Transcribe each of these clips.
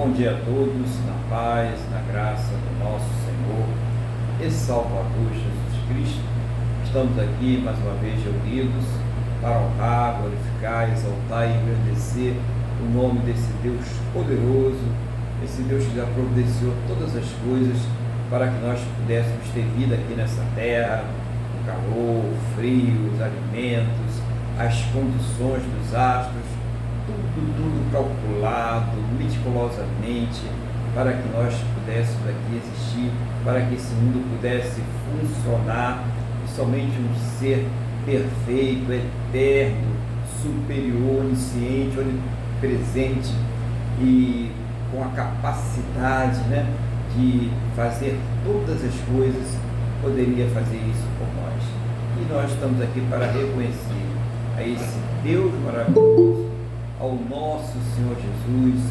Bom dia a todos, na paz, na graça do nosso Senhor e Salvador Jesus Cristo. Estamos aqui mais uma vez reunidos para honrar, glorificar, exaltar e engrandecer o nome desse Deus poderoso, esse Deus que já providenciou todas as coisas para que nós pudéssemos ter vida aqui nessa terra, o calor, o frio, os alimentos, as condições dos astros, tudo calculado meticulosamente para que nós pudéssemos aqui existir, para que esse mundo pudesse funcionar, e somente um ser perfeito, eterno, superior, onisciente, onipresente e com a capacidade, de fazer todas as coisas, poderia fazer isso por nós. E nós estamos aqui para reconhecer a esse Deus maravilhoso, ao nosso Senhor Jesus,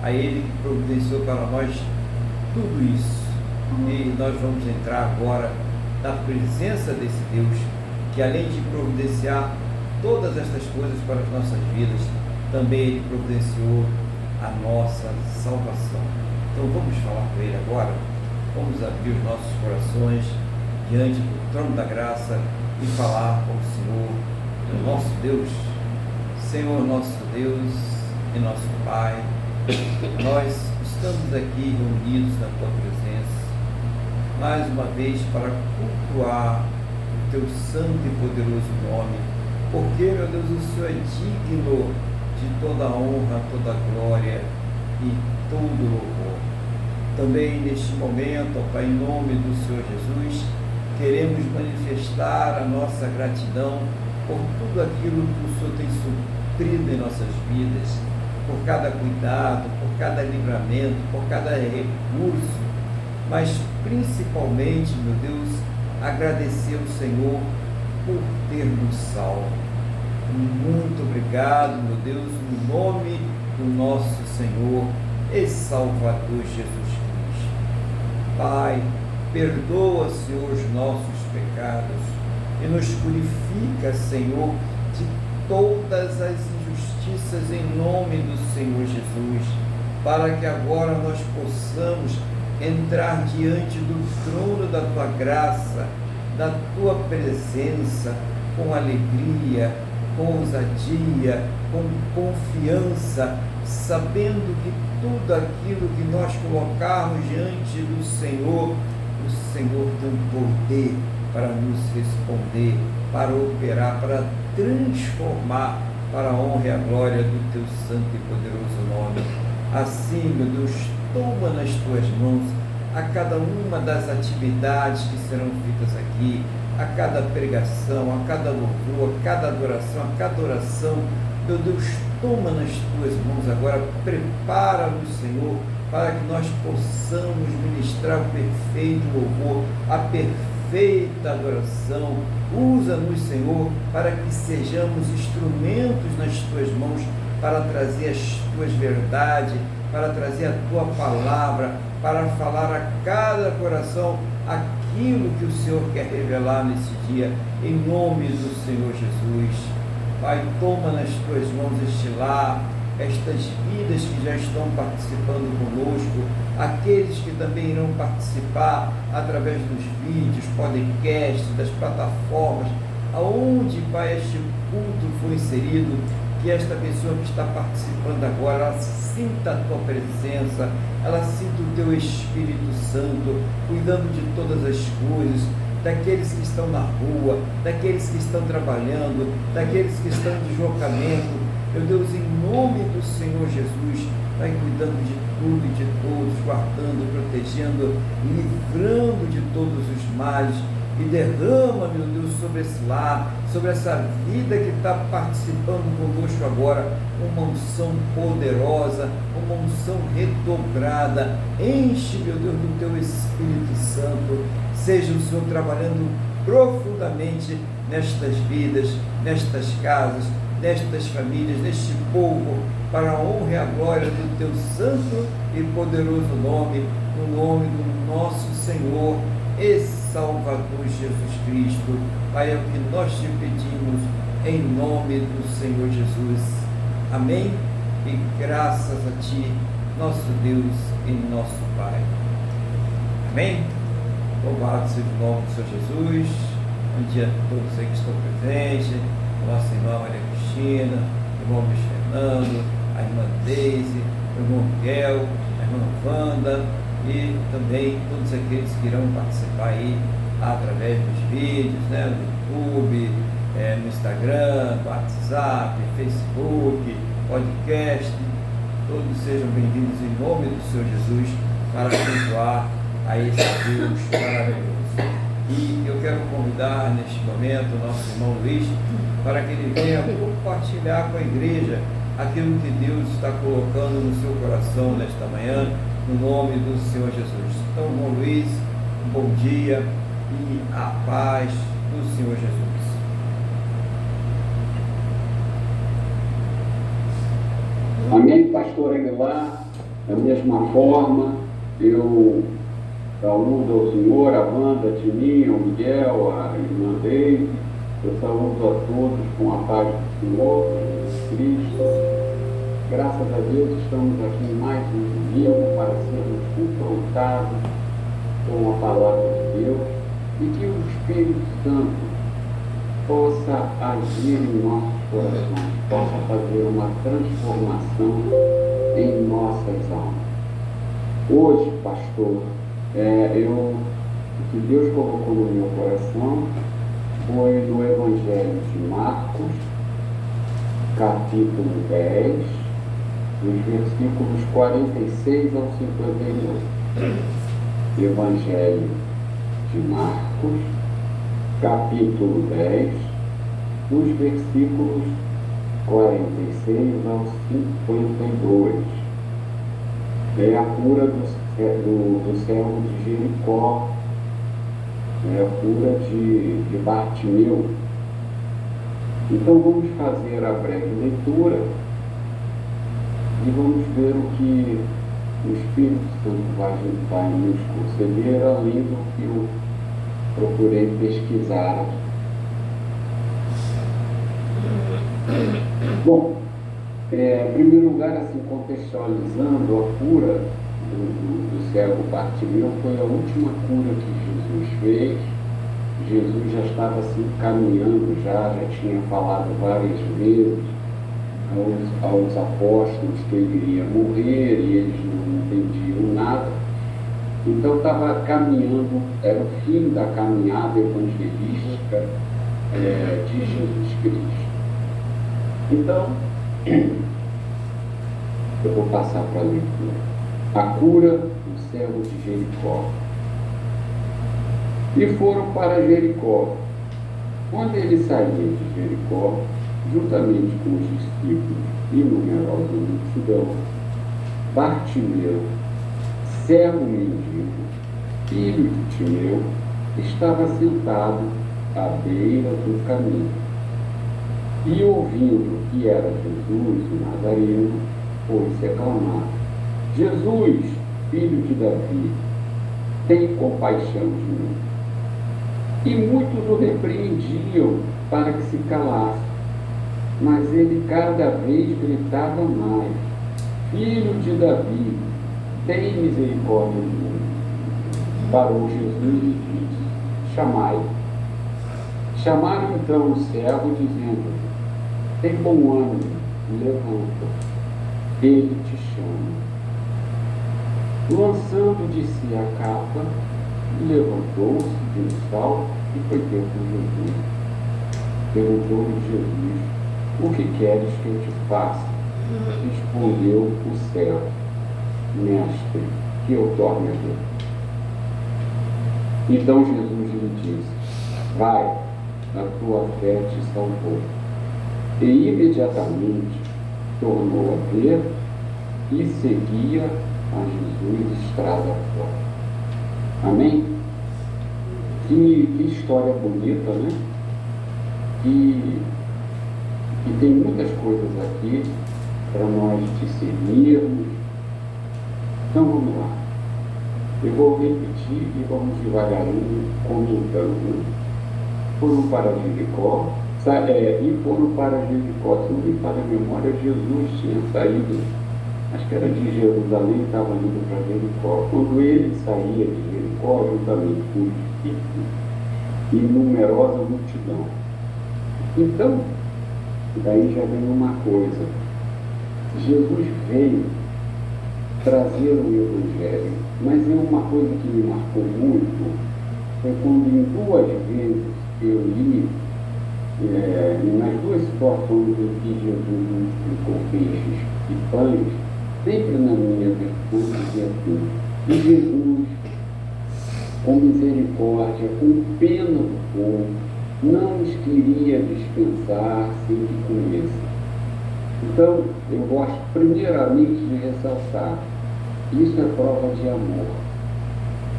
a Ele que providenciou para nós tudo isso. E nós vamos entrar agora na presença desse Deus, que além de providenciar todas estas coisas para as nossas vidas, também Ele providenciou a nossa salvação. Então vamos falar com Ele agora, vamos abrir os nossos corações diante do trono da graça e falar com o Senhor, o nosso Deus. Senhor nosso Deus e nosso Pai, nós estamos aqui reunidos na Tua presença, mais uma vez para cultuar o Teu santo e poderoso nome, porque, meu Deus, o Senhor é digno de toda a honra, toda a glória e todo o louvor. Também neste momento, ó Pai, em nome do Senhor Jesus, queremos manifestar a nossa gratidão por tudo aquilo que o Senhor tem suprido em nossas vidas, por cada cuidado, por cada livramento, por cada recurso, mas principalmente, meu Deus, agradecer ao Senhor por ter nos salvo. Muito obrigado, meu Deus, no nome do nosso Senhor e Salvador Jesus Cristo. Pai, perdoa, Senhor, os nossos pecados e nos purifica, Senhor, de todas as injustiças em nome do Senhor Jesus, para que agora nós possamos entrar diante do trono da Tua graça, da Tua presença, com alegria, com ousadia, com confiança, sabendo que tudo aquilo que nós colocarmos diante do Senhor, o Senhor tem o poder para nos responder, para operar, para transformar para a honra e a glória do Teu santo e poderoso nome. Assim, meu Deus, toma nas Tuas mãos a cada uma das atividades que serão feitas aqui, a cada pregação, a cada louvor, a cada adoração, a cada oração. Meu Deus, toma nas Tuas mãos agora, prepara-nos, Senhor, para que nós possamos ministrar o perfeito louvor, a perfeita adoração. Usa-nos, Senhor, para que sejamos instrumentos nas Tuas mãos para trazer as Tuas verdades, para trazer a Tua palavra, para falar a cada coração aquilo que o Senhor quer revelar nesse dia, em nome do Senhor Jesus. Pai, toma nas Tuas mãos este lar, estas vidas que já estão participando conosco, aqueles que também irão participar através dos vídeos, podcasts, das plataformas, aonde, Pai, este culto foi inserido, que esta pessoa que está participando agora, ela sinta a Tua presença, ela sinta o Teu Espírito Santo, cuidando de todas as coisas, daqueles que estão na rua, daqueles que estão trabalhando, daqueles que estão em deslocamento. Meu Deus, em nome do Senhor Jesus, vai cuidando de tudo e de todos, guardando, protegendo, livrando de todos os males, e derrama, meu Deus, sobre esse lar, sobre essa vida que está participando conosco agora, uma unção poderosa, uma unção redobrada. Enche, meu Deus, do Teu Espírito Santo. Seja o Senhor trabalhando profundamente nestas vidas, nestas casas, nestas famílias, neste povo, para a honra e a glória do Teu santo e poderoso nome, no nome do nosso Senhor e Salvador Jesus Cristo. Pai, é o que nós te pedimos, em nome do Senhor Jesus. Amém? E graças a Ti, nosso Deus e nosso Pai. Amém? Louvado seja o nome do Senhor Jesus. Bom dia a todos aí que estão presentes, nossa irmã Maria Cristina, o irmão Luiz Fernando, a irmã Deise, o irmão Miguel, a irmã Wanda e também todos aqueles que irão participar aí através dos vídeos, né, no YouTube, no Instagram, no WhatsApp, Facebook, podcast. Todos sejam bem-vindos em nome do Senhor Jesus para cultuar a esse Deus maravilhoso. E eu quero convidar neste momento o nosso irmão Luiz para que ele venha compartilhar com a igreja aquilo que Deus está colocando no seu coração nesta manhã, no nome do Senhor Jesus. Então, irmão Luiz, um bom dia e a paz do Senhor Jesus. Amém, pastor Aguilar. Da mesma forma, eu saúdo ao senhor, a Wanda, a Tininha, o Miguel, a irmã Deise. Eu saúdo a todos com a paz do Senhor, Jesus Cristo. Graças a Deus estamos aqui em mais um domingo para sermos confrontados com a palavra de Deus e que o Espírito Santo possa agir em nossos corações, possa fazer uma transformação em nossas almas. Hoje, pastor, o que Deus colocou no meu coração foi no Evangelho de Marcos, capítulo 10, dos versículos 46 ao 52. Evangelho de Marcos, capítulo 10, dos versículos 46 ao 52. É a cura do servo de Jericó, é a cura de Bartimeu. Então vamos fazer a breve leitura e vamos ver o que o Espírito Santo vai nos conceder, além do que eu procurei pesquisar aqui. Bom, em primeiro lugar, assim, contextualizando, a cura do servo Bartimeu foi a última cura que Jesus fez. Jesus já estava assim caminhando, já tinha falado várias vezes aos apóstolos que ele iria morrer e eles não entendiam nada. Então estava caminhando, era o fim da caminhada evangelística de Jesus Cristo. Então, eu vou passar para a leitura. A cura do servo de Jericó. E foram para Jericó. Quando ele saía de Jericó, juntamente com os discípulos e numerosa multidão, Bartimeu, servo mendigo, filho de Timeu, estava sentado à beira do caminho. E ouvindo que era Jesus, o Nazareno, foi-se a clamar: Jesus, filho de Davi, tem compaixão de mim. E muitos o repreendiam para que se calasse, mas ele cada vez gritava mais: Filho de Davi, tem misericórdia de mim. Parou Jesus e disse: chamai. Chamaram então o servo, dizendo: tem bom ânimo, levanta, ele te chama. Lançando de si a capa, levantou-se de um salto e foi ter com Jesus. Perguntou-lhe Jesus: o que queres que eu te faça? Respondeu o servo: mestre, que eu torne a ver. Então Jesus lhe disse: vai, a tua fé te salvou. E imediatamente tornou a ver e seguia a Jesus estrada fora. Amém? Que história bonita, né? Que tem muitas coisas aqui para nós discernirmos. Então vamos lá. Eu vou repetir e vamos devagarinho comentando. Foram para Jericó, e foram para Jericó. Se não me falha a memória, Jesus tinha saído acho que era de Jerusalém, estava indo para Jericó. Quando ele saía de Jericó, juntamente com os discípulos e numerosa multidão. Então, daí já vem uma coisa. Jesus veio trazer o Evangelho, mas é uma coisa que me marcou muito, foi quando em 2 vezes eu li, nas 2 situações em que Jesus multiplicou peixes e pães, sempre na minha versão dizia assim, e Jesus, com misericórdia, com pena do povo, não os queria dispensar sem que comessem. Então, eu gosto primeiramente de ressaltar, isso é prova de amor.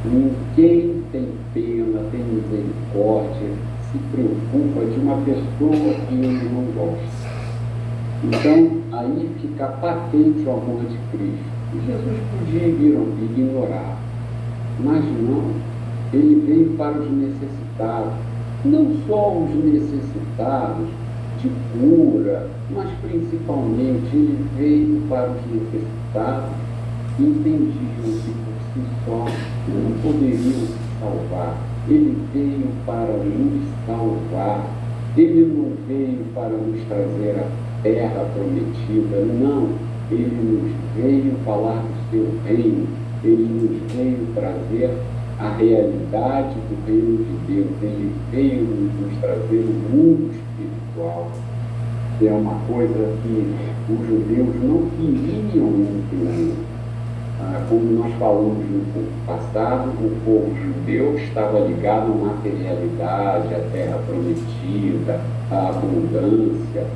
Ninguém tem pena, tem misericórdia, se preocupa de uma pessoa que ele não gosta. Então, aí fica patente o amor de Cristo. E Jesus podia ignorar, mas não, ele veio para os necessitados. Não só os necessitados de cura, mas principalmente ele veio para os necessitados que entendiam que por si só não poderiam se salvar. Ele veio para nos salvar. Ele não veio para nos trazer a terra prometida, não. Ele nos veio falar do seu reino. Ele nos veio trazer a realidade do reino de Deus. Ele veio nos trazer o mundo espiritual. É uma coisa que os judeus não queriam entender. Como nós falamos no passado, o povo judeu estava ligado à materialidade, à terra prometida, à abundância,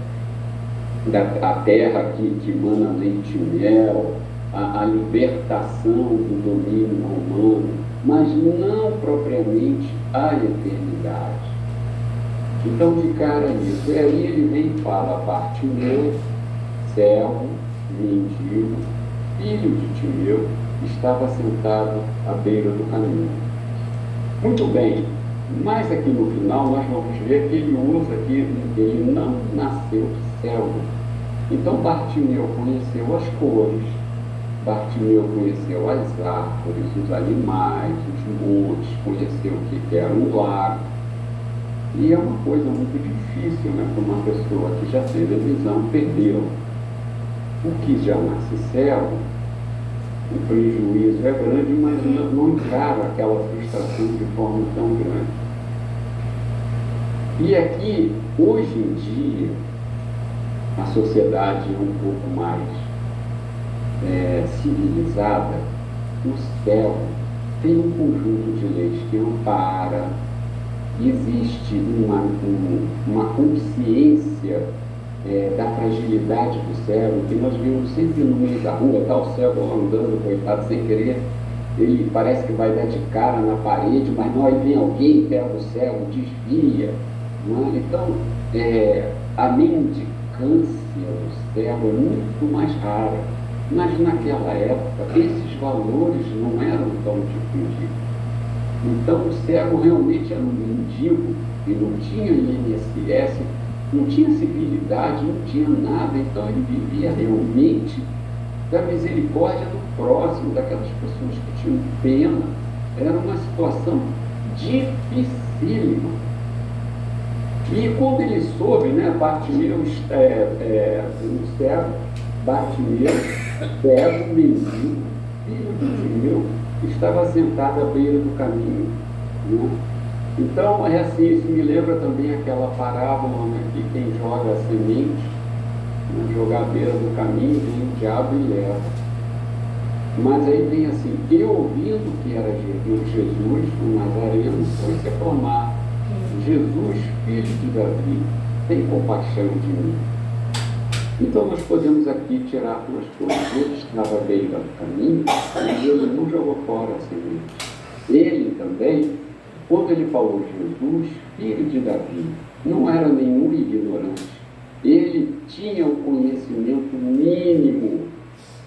a terra que mana leite e mel, a libertação do domínio romano, mas não propriamente a eternidade. Então, de cara isso. E aí ele vem e fala, Bartimeu, servo, mendigo, filho de Timeu, estava sentado à beira do caminho. Muito bem, mas aqui no final nós vamos ver que ele usa que ele não nasceu cego. Então Bartimeu conheceu as cores, Bartimeu conheceu as árvores, os animais, os montes, conheceu o que era um lago. E é uma coisa muito difícil, né, para uma pessoa que já teve a visão, perdeu. O que já nasce cego, o prejuízo é grande, mas não encara aquela frustração de forma tão grande. E aqui, hoje em dia, a sociedade é um pouco mais civilizada. O céu tem um conjunto de leis que ampara, existe uma consciência da fragilidade do cego, que nós vemos sempre no meio da rua, está o cego andando, coitado, sem querer, ele parece que vai dar de cara na parede, mas não, aí vem alguém, pega o cego, desvia. Não é? Então, a mendicância do cego é muito mais rara, mas naquela época esses valores não eram tão difundidos. Então o cego realmente era um mendigo, e não tinha INSS, não tinha civilidade, não tinha nada, então ele vivia realmente da misericórdia do próximo, daquelas pessoas que tinham pena. Era uma situação dificílima. E quando ele soube, né, Bartimeu, o cego, Bartimeu, cego, mendigo, filho de Timeu, estava sentado à beira do caminho. Né? Então, assim, isso me lembra também aquela parábola, né, que quem joga a semente, né, jogar à beira do caminho, vem o diabo e leva. Mas aí vem assim, eu ouvindo que era Jesus, o Nazareno, foi se aclamar, Jesus, filho de Davi, tem compaixão de mim. Então nós podemos aqui tirar duas coisas. Ele estava à beira do caminho e Jesus não jogou fora a semente. Ele também, quando ele falou Jesus, filho de Davi, não era nenhum ignorante. Ele tinha o conhecimento mínimo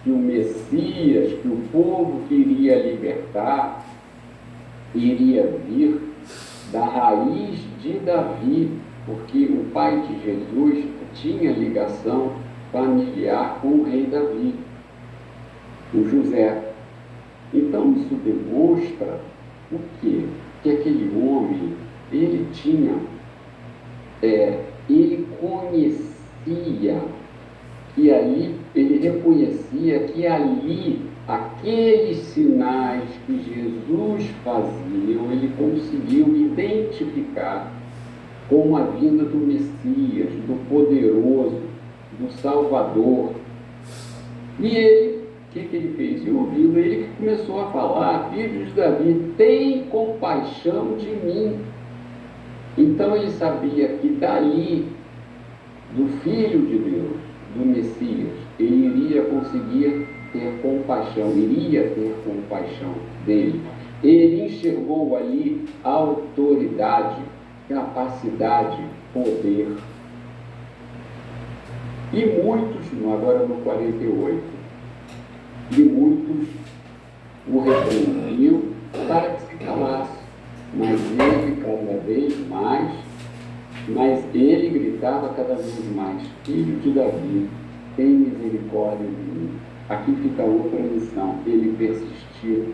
que o Messias, que o povo que iria libertar, iria vir da raiz de Davi, porque o pai de Jesus tinha ligação familiar com o rei Davi. o José. Então isso demonstra o quê? Que aquele homem, ele tinha, ele conhecia que ali, ele reconhecia que ali, aqueles sinais que Jesus fazia, ele conseguiu identificar com a vinda do Messias, do poderoso, do Salvador. E ele, o que ele fez? E ouvindo ele que começou a falar: filho de Davi, tem compaixão de mim. Então ele sabia que dali, do Filho de Deus, do Messias, ele iria conseguir ter compaixão, iria ter compaixão dele. Ele enxergou ali autoridade, capacidade, poder. E muitos, agora no 48, e muitos o repreendiam para que se calasse, mas ele cada vez mais, mas ele gritava cada vez mais: filho de Davi, tem misericórdia de mim. Aqui fica outra lição: ele persistiu.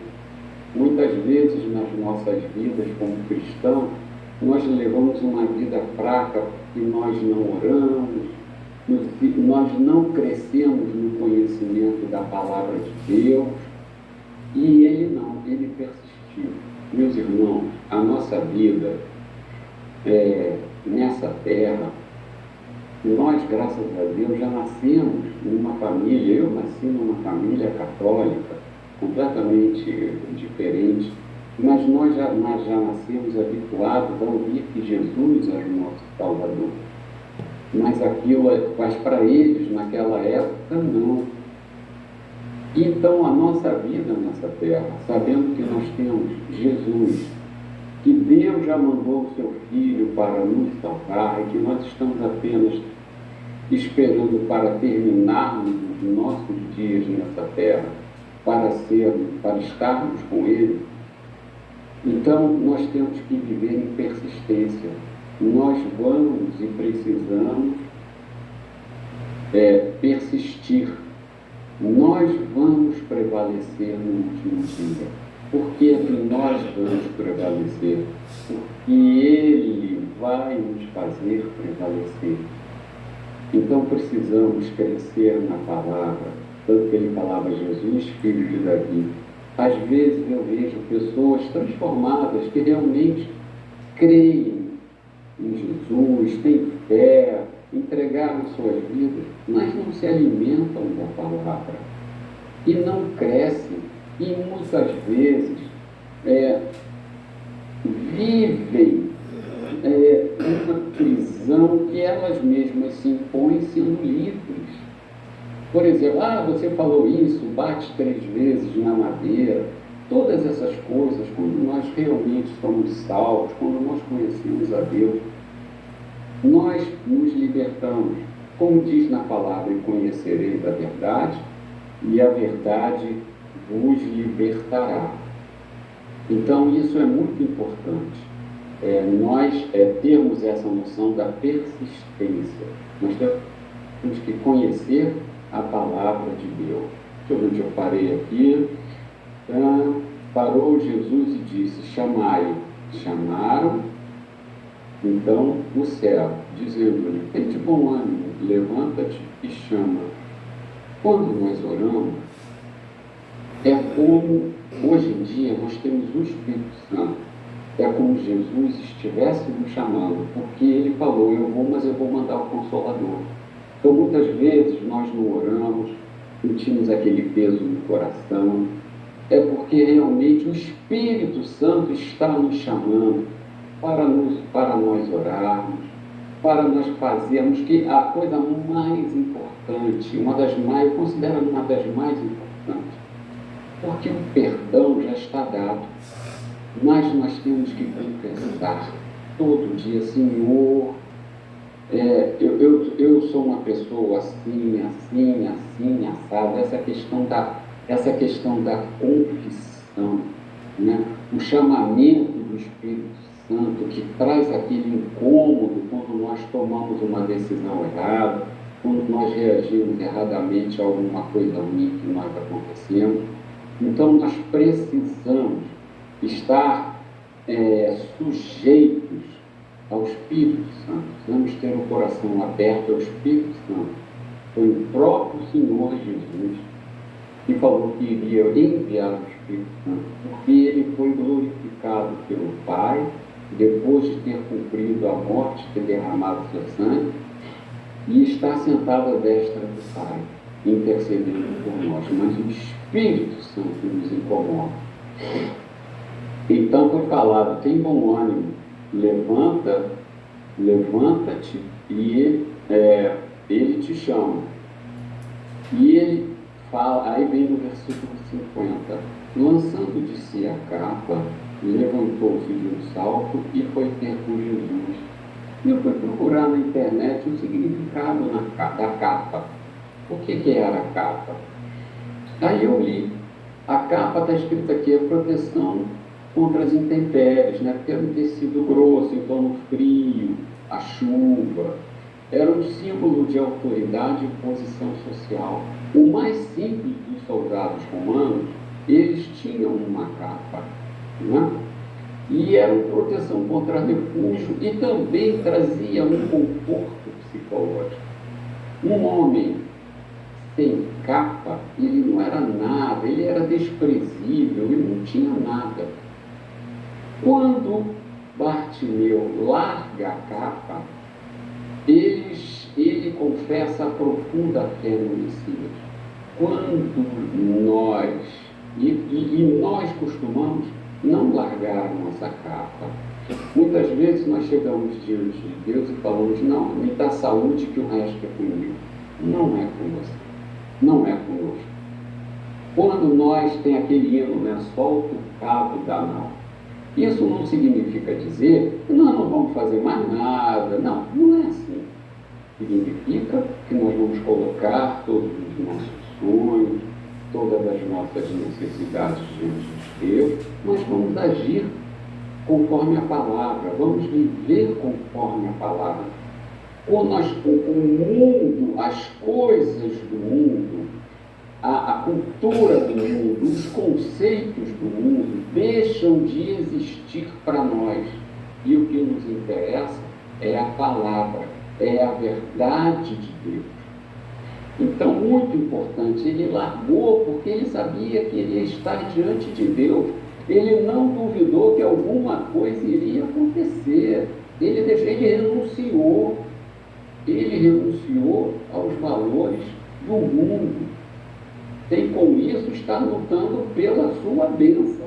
Muitas vezes nas nossas vidas como cristãos, nós levamos uma vida fraca e nós não oramos, nós não crescemos no conhecimento da palavra de Deus, e ele não, ele persistiu. Meus irmãos, a nossa vida nessa terra, nós, graças a Deus, já nascemos numa família. Eu nasci numa família católica, completamente diferente, mas nós já nascemos habituados a ouvir que Jesus é o nosso Salvador. Mas para eles, naquela época, não. Então, a nossa vida nessa terra, sabendo que nós temos Jesus, que Deus já mandou o seu Filho para nos salvar, e que nós estamos apenas esperando para terminarmos os nossos dias nessa terra, para estarmos com Ele. Então, nós temos que viver em persistência. Nós vamos e precisamos persistir. Nós vamos prevalecer no último dia. Por que nós vamos prevalecer? Porque Ele vai nos fazer prevalecer. Então precisamos crescer na palavra, tanto que ele falava Jesus, filho de Davi. Às vezes eu vejo pessoas transformadas que realmente creem em Jesus, têm fé, entregaram suas vidas, mas não se alimentam da palavra e não crescem, e muitas vezes vivem uma prisão que elas mesmas se impõem sendo livres. Por exemplo, você falou isso, bate 3 vezes na madeira. Todas essas coisas, quando nós realmente somos salvos, quando nós conhecemos a Deus, nós nos libertamos. Como diz na palavra: e conhecereis a verdade, e a verdade vos libertará. Então isso é muito importante. Nós termos essa noção da persistência. Nós temos que conhecer a palavra de Deus. Deixa eu ver onde eu parei aqui. Parou Jesus e disse: chamai. Chamaram, então, o servo, dizendo-lhe: tem de bom ânimo, levanta-te e chama. Quando nós oramos, é como, hoje em dia, nós temos o Espírito Santo. É como Jesus estivesse nos chamando, porque Ele falou: eu vou, mas eu vou mandar o Consolador. Então, muitas vezes, nós não oramos, sentimos aquele peso no coração. É porque realmente o Espírito Santo está nos chamando para nós orarmos, para nós fazermos que a coisa mais importante, eu considero uma das mais importantes, porque o perdão já está dado, mas nós temos que confessar todo dia: Senhor, eu sou uma pessoa assim, assado. Essa questão da confissão, né? O chamamento do Espírito Santo, que traz aquele incômodo quando nós tomamos uma decisão errada, quando nós reagimos erradamente a alguma coisa ruim que nós acontecemos. Então, nós precisamos estar sujeitos ao Espírito Santo. Precisamos ter o coração aberto ao Espírito Santo. Foi o próprio Senhor Jesus que falou que iria enviar o Espírito Santo, porque ele foi glorificado pelo Pai, depois de ter cumprido a morte, ter derramado seu sangue, e está sentado à destra do Pai, intercedendo por nós. Mas o Espírito Santo nos incomoda. Então foi falado: tem bom ânimo, levanta-te, e ele te chama. E ele fala, aí vem no versículo 50, lançando de si a capa, levantou-se de um salto e foi ter com Jesus. E eu fui procurar na internet o significado da capa. O que era a capa? Aí eu li. A capa está escrita aqui, é proteção contra as intempéries, né? Porque era um tecido grosso, então no frio, a chuva. Era um símbolo de autoridade e posição social. O mais simples dos soldados romanos, eles tinham uma capa, né? E era uma proteção contra refúgio e também trazia um conforto psicológico. Um homem sem capa, ele não era nada, ele era desprezível, ele não tinha nada. Quando Bartimeu larga a capa, ele confessa a profunda fé no Messias. Quando nós costumamos não largar a nossa capa. Muitas vezes nós chegamos diante de Deus e falamos: não, me dá saúde que o resto é comigo. Não é com você, não é conosco. Quando nós tem aquele hino, né, solta o cabo da nau, isso não significa dizer que nós não vamos fazer mais nada. Não, não é assim. Significa que nós vamos colocar todos os nossos sonhos, todas as nossas necessidades diante de Deus, mas vamos agir conforme a palavra, vamos viver conforme a palavra. O mundo, as coisas do mundo, a cultura do mundo, os conceitos do mundo deixam de existir para nós. E o que nos interessa é a palavra, é a verdade de Deus. Então, muito importante, ele largou porque ele sabia que ele ia estar diante de Deus. Ele não duvidou que alguma coisa iria acontecer. Ele renunciou aos valores do mundo. E com isso está lutando pela sua bênção.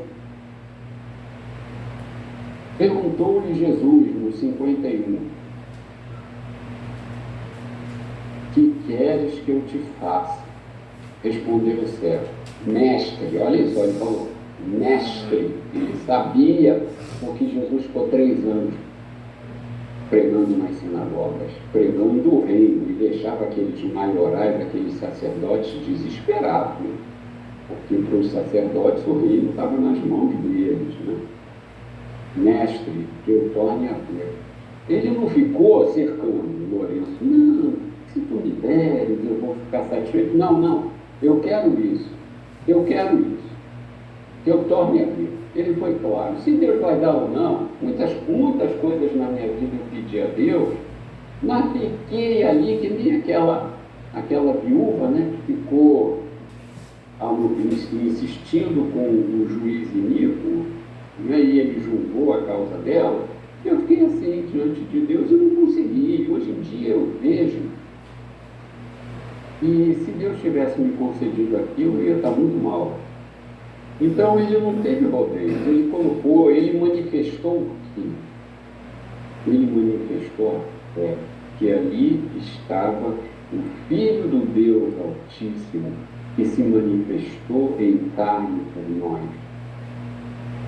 Perguntou-lhe Jesus no 51: que queres que eu te faça? Respondeu o servo: mestre. Olha só, ele falou mestre. Ele sabia, porque Jesus ficou 3 anos pregando nas sinagogas, pregando o reino, e deixava aqueles maiorais, aqueles sacerdotes desesperados, né? Porque para os sacerdotes o reino estava nas mãos deles, né? Mestre, que eu torne a ver. Ele não ficou cercando Lourenço: não, se tu me deres, eu vou ficar satisfeito. Não, eu quero isso, que eu torne a ver. Ele foi claro. Se Deus vai dar ou não, muitas coisas na minha vida eu pedi a Deus, mas fiquei ali que nem aquela viúva, né, que ficou insistindo com o juiz iníquo, né, e ele julgou a causa dela. Eu fiquei assim diante de Deus e não consegui. Hoje em dia eu vejo, e se Deus tivesse me concedido aquilo, eu ia estar muito mal. Então ele não teve rodeios, ele manifestou o que? Ele manifestou a fé, que ali estava o Filho do Deus Altíssimo, que se manifestou em carne por nós,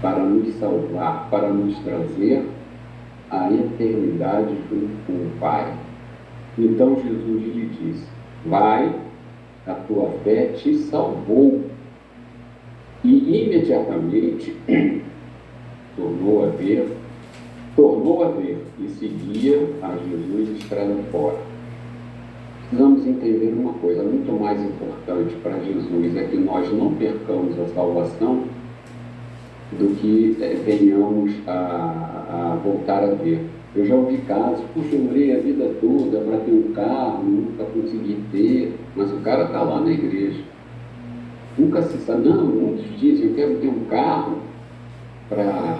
para nos salvar, para nos trazer a eternidade junto com o Pai. Então Jesus lhe disse: vai, a tua fé te salvou. E imediatamente tornou a ver e seguia a Jesus estrada fora. precisamos entender uma coisa: muito mais importante para Jesus é que nós não percamos a salvação do que venhamos a voltar a ver. Eu já ouvi casos: puxa, eu orei a vida toda para ter um carro, nunca consegui ter, mas o cara está lá na igreja. Nunca se sabe. Não, muitos dizem: eu quero ter um carro para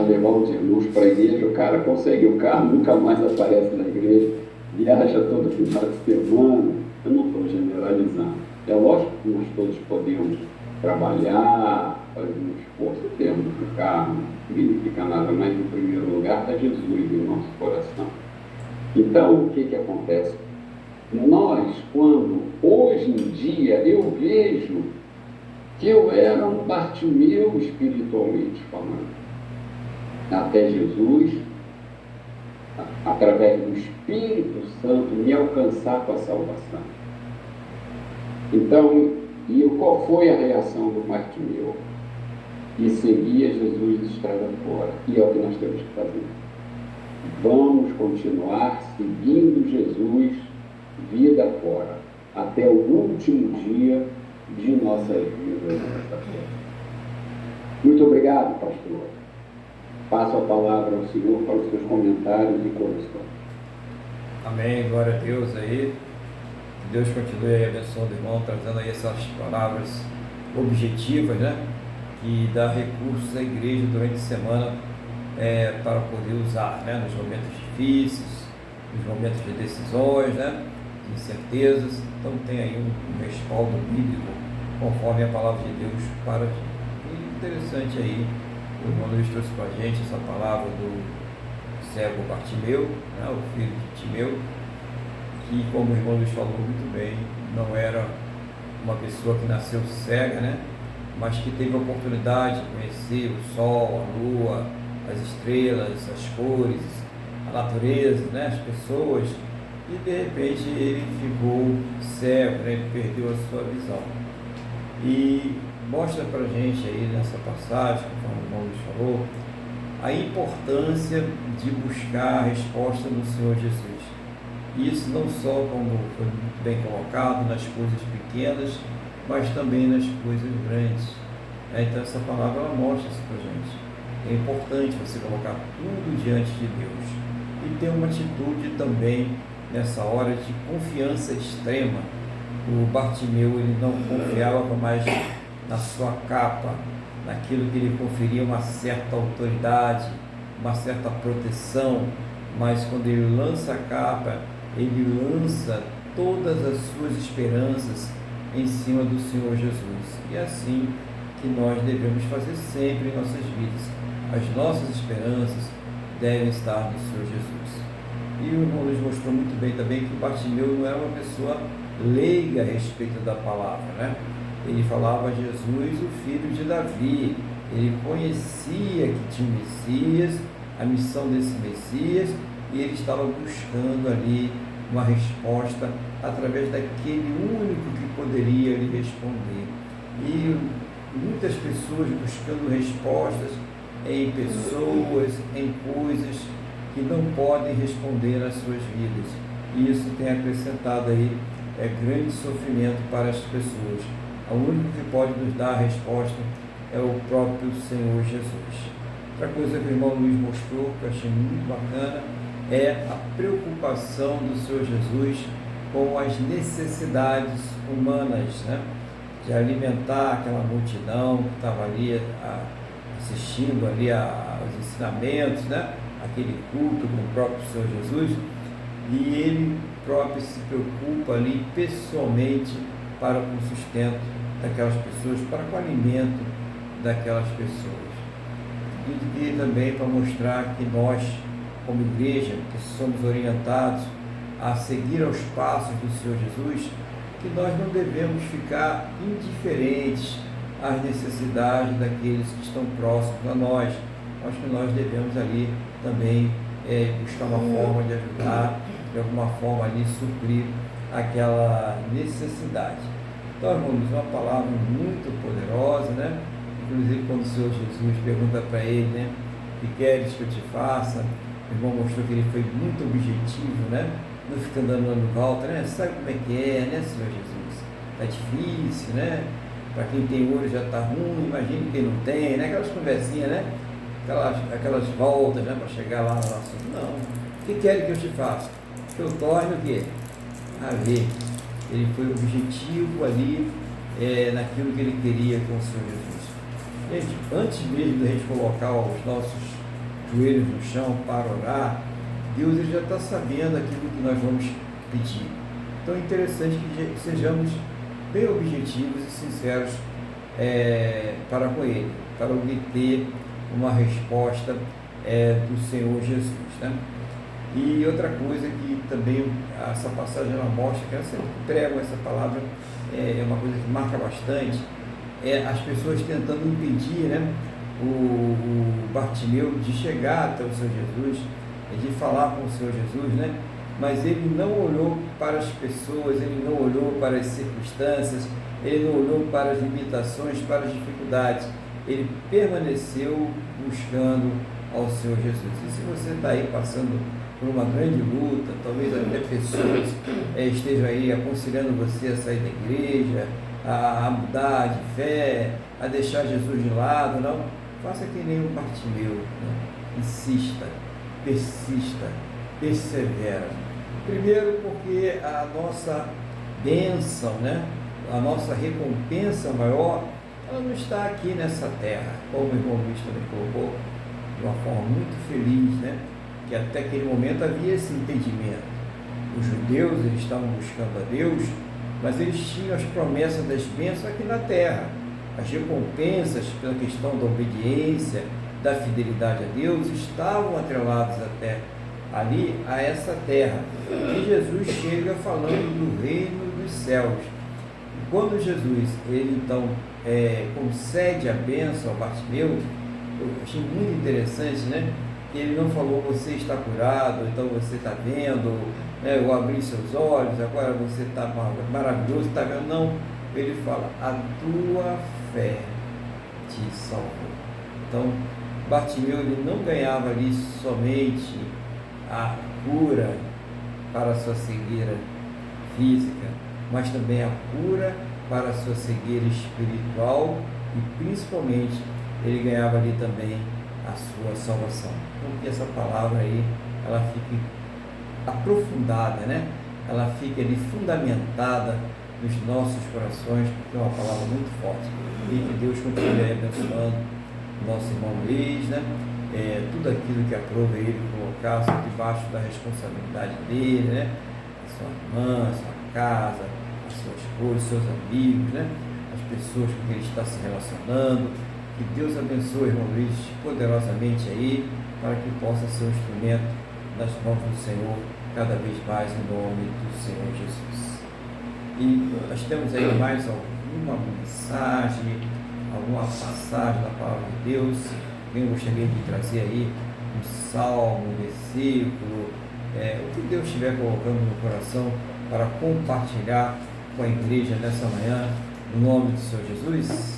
levar os irmãos para a igreja. O cara consegue o carro, nunca mais aparece na igreja, viaja todo final de semana. Eu não estou generalizando. É lógico que nós todos podemos trabalhar, fazer um esforço, temos o carro, não significa nada, mas em primeiro lugar está Jesus em nosso coração. Então, o que acontece? Nós, quando hoje em dia eu vejo que eu era um Bartimeu espiritualmente falando, até Jesus, através do Espírito Santo, me alcançar com a salvação. Então, qual foi a reação do Bartimeu? E seguia Jesus estrada fora. E é o que nós temos que fazer. Vamos continuar seguindo Jesus vida fora, até o último dia de nossas vidas nesta terra. Muito obrigado, pastor. Passo a palavra ao Senhor para os seus comentários e correções. Amém, glória a Deus aí. Que Deus continue aí abençoando o irmão, trazendo aí essas palavras objetivas, né? Que dá recursos à igreja durante a semana para poder usar, né? Nos momentos difíceis, nos momentos de decisões, né? De incertezas. Então tem aí um respaldo bíblico conforme a palavra de Deus para a gente. E interessante aí, o irmão Luiz trouxe para a gente essa palavra do cego Bartimeu, né? O filho de Timeu, que, como o irmão Luiz falou muito bem, não era uma pessoa que nasceu cega, né? Mas que teve a oportunidade de conhecer o sol, a lua, as estrelas, as cores, a natureza, né? As pessoas, e de repente ele ficou cego, né? Ele perdeu a sua visão. E mostra para a gente aí nessa passagem, como o irmão Luiz falou, a importância de buscar a resposta no Senhor Jesus. Isso não só, como foi muito bem colocado, nas coisas pequenas, mas também nas coisas grandes. Então essa palavra ela mostra isso para a gente. É importante você colocar tudo diante de Deus e ter uma atitude também nessa hora de confiança extrema. O Bartimeu, ele não confiava mais na sua capa, naquilo que lhe conferia uma certa autoridade, uma certa proteção, mas quando ele lança a capa, ele lança todas as suas esperanças em cima do Senhor Jesus. E é assim que nós devemos fazer sempre em nossas vidas. As nossas esperanças devem estar no Senhor Jesus. E o irmão Luiz mostrou muito bem também que Bartimeu não era uma pessoa leiga a respeito da palavra, né? Ele falava Jesus, o filho de Davi. Ele conhecia que tinha um Messias, a missão desse Messias, e ele estava buscando ali uma resposta através daquele único que poderia lhe responder. E muitas pessoas buscando respostas em pessoas, em coisas que não podem responder nas suas vidas. E isso tem acrescentado aí grande sofrimento para as pessoas. O único que pode nos dar a resposta é o próprio Senhor Jesus. Outra coisa que o irmão Luiz mostrou, que eu achei muito bacana, é a preocupação do Senhor Jesus com as necessidades humanas, né? De alimentar aquela multidão que estava ali assistindo ali aos ensinamentos, né? Aquele culto com o próprio Senhor Jesus, e ele próprio se preocupa ali pessoalmente para com o sustento daquelas pessoas, para com o alimento daquelas pessoas. E também para mostrar que nós, como igreja, que somos orientados a seguir aos passos do Senhor Jesus, que nós não devemos ficar indiferentes às necessidades daqueles que estão próximos a nós, mas que nós devemos ali também buscar uma forma de ajudar, de alguma forma ali suprir aquela necessidade. Então, irmãos, uma palavra muito poderosa, né? Inclusive quando o Senhor Jesus pergunta para ele, né? O que queres que eu te faça? O irmão mostrou que ele foi muito objetivo, né? não fica dando volta, né? Sabe como é que é, né, Senhor Jesus? Tá difícil, né? Para quem tem olho já tá ruim, imagine quem não tem, né? Aquelas conversinhas, né? Aquelas voltas, né? Para chegar lá no assunto. Não. O que querem que eu te faça? Que eu torne o quê? A ver. Ele foi objetivo ali naquilo que ele queria com o Senhor Jesus. Gente, antes mesmo da gente colocar os nossos joelhos no chão para orar, Deus ele já está sabendo aquilo que nós vamos pedir. Então é interessante que sejamos bem objetivos e sinceros para com Ele, para obter uma resposta do Senhor Jesus, né? E outra coisa que também essa passagem ela mostra, que eu sempre prego essa palavra, é uma coisa que marca bastante, as pessoas tentando impedir, né, o Bartimeu de chegar até o Senhor Jesus, de falar com o Senhor Jesus, né? Mas ele não olhou para as pessoas, ele não olhou para as circunstâncias, ele não olhou para as limitações, para as dificuldades, ele permaneceu buscando ao Senhor Jesus. E se você está aí passando por uma grande luta, talvez até pessoas estejam aí aconselhando você a sair da igreja, a mudar de fé, a deixar Jesus de lado, não, faça que nem o Bartimeu, né? Insista, persista, persevera. Primeiro porque a nossa bênção, né? A nossa recompensa maior, ela não está aqui nessa terra, como o irmão Luiz também colocou, de uma forma muito feliz, né? Que até aquele momento havia esse entendimento. Os judeus, eles estavam buscando a Deus, mas eles tinham as promessas das bênçãos aqui na terra. As recompensas pela questão da obediência, da fidelidade a Deus, estavam atreladas até ali a essa terra. E Jesus chega falando do reino dos céus. E quando Jesus, ele então concede a bênção ao Bartimeu, eu achei muito interessante, né? Ele não falou, você está curado, então você está vendo, né? Eu abri seus olhos, agora você está maravilhoso, está vendo? Não, ele fala, a tua fé te salvou. Então, Bartimeu ele não ganhava ali somente a cura para a sua cegueira física, mas também a cura para a sua cegueira espiritual e principalmente ele ganhava ali também a sua salvação. Então que essa palavra aí, ela fique aprofundada, né? Ela fique ali fundamentada nos nossos corações, porque é uma palavra muito forte. E que Deus continue abençoando o nosso irmão Luiz, né? Tudo aquilo que aprova ele colocar debaixo da responsabilidade dele, né? A sua irmã, a sua casa, a sua esposa, seus amigos, né? As pessoas com quem ele está se relacionando. Que Deus abençoe o irmão Luiz poderosamente aí, para que possa ser um instrumento nas mãos do Senhor, cada vez mais em nome do Senhor Jesus. E nós temos aí mais alguma mensagem, alguma passagem da palavra de Deus, que eu gostaria de trazer aí, um salmo, um versículo, o que Deus estiver colocando no coração para compartilhar com a igreja nessa manhã, no nome do Senhor Jesus.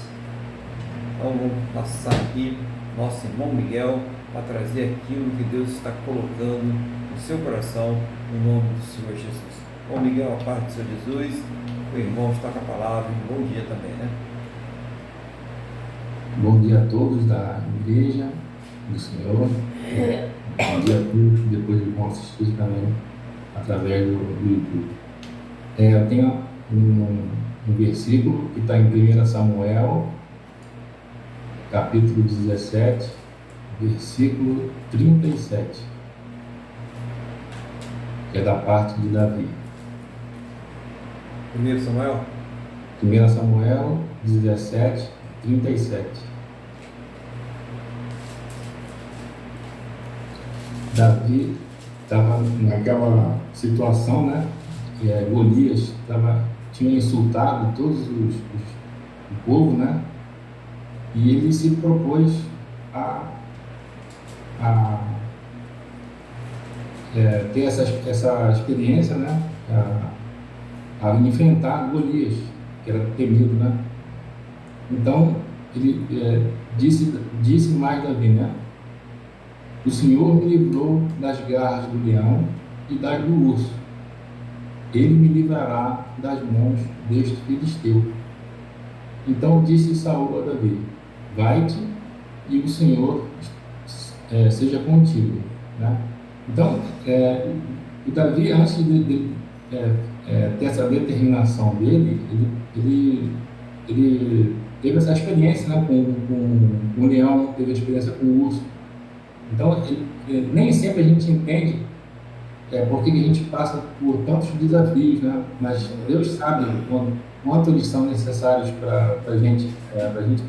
Então vamos passar aqui nosso irmão Miguel para trazer aquilo que Deus está colocando no seu coração, no nome do Senhor Jesus. Bom, Miguel, a paz do Senhor Jesus, o irmão está com a palavra, um bom dia também, né? Bom dia a todos da igreja do Senhor, bom dia a todos que depois vão assistir também através do YouTube. Eu tenho um versículo que está em 1 Samuel, capítulo 17, versículo 37, que é da parte de Davi. 1 Samuel? 1 Samuel 17, 37. Davi estava naquela situação, né? Golias tinha insultado todos o povo, né? E ele se propôs a ter essa experiência, né? A enfrentar Golias, que era temido, né? Então, ele disse mais Davi, né? O Senhor me livrou das garras do leão e das do urso. ele me livrará das mãos deste filisteu. Então disse Saul a Davi: vai-te e o Senhor seja contigo. Né? Então, o Davi, antes de ter essa determinação dele, ele teve essa experiência, né, com o leão, teve a experiência com o urso. Então, nem sempre a gente entende por que a gente passa por tantos desafios, né? Mas Deus sabe quanto eles são necessários para a gente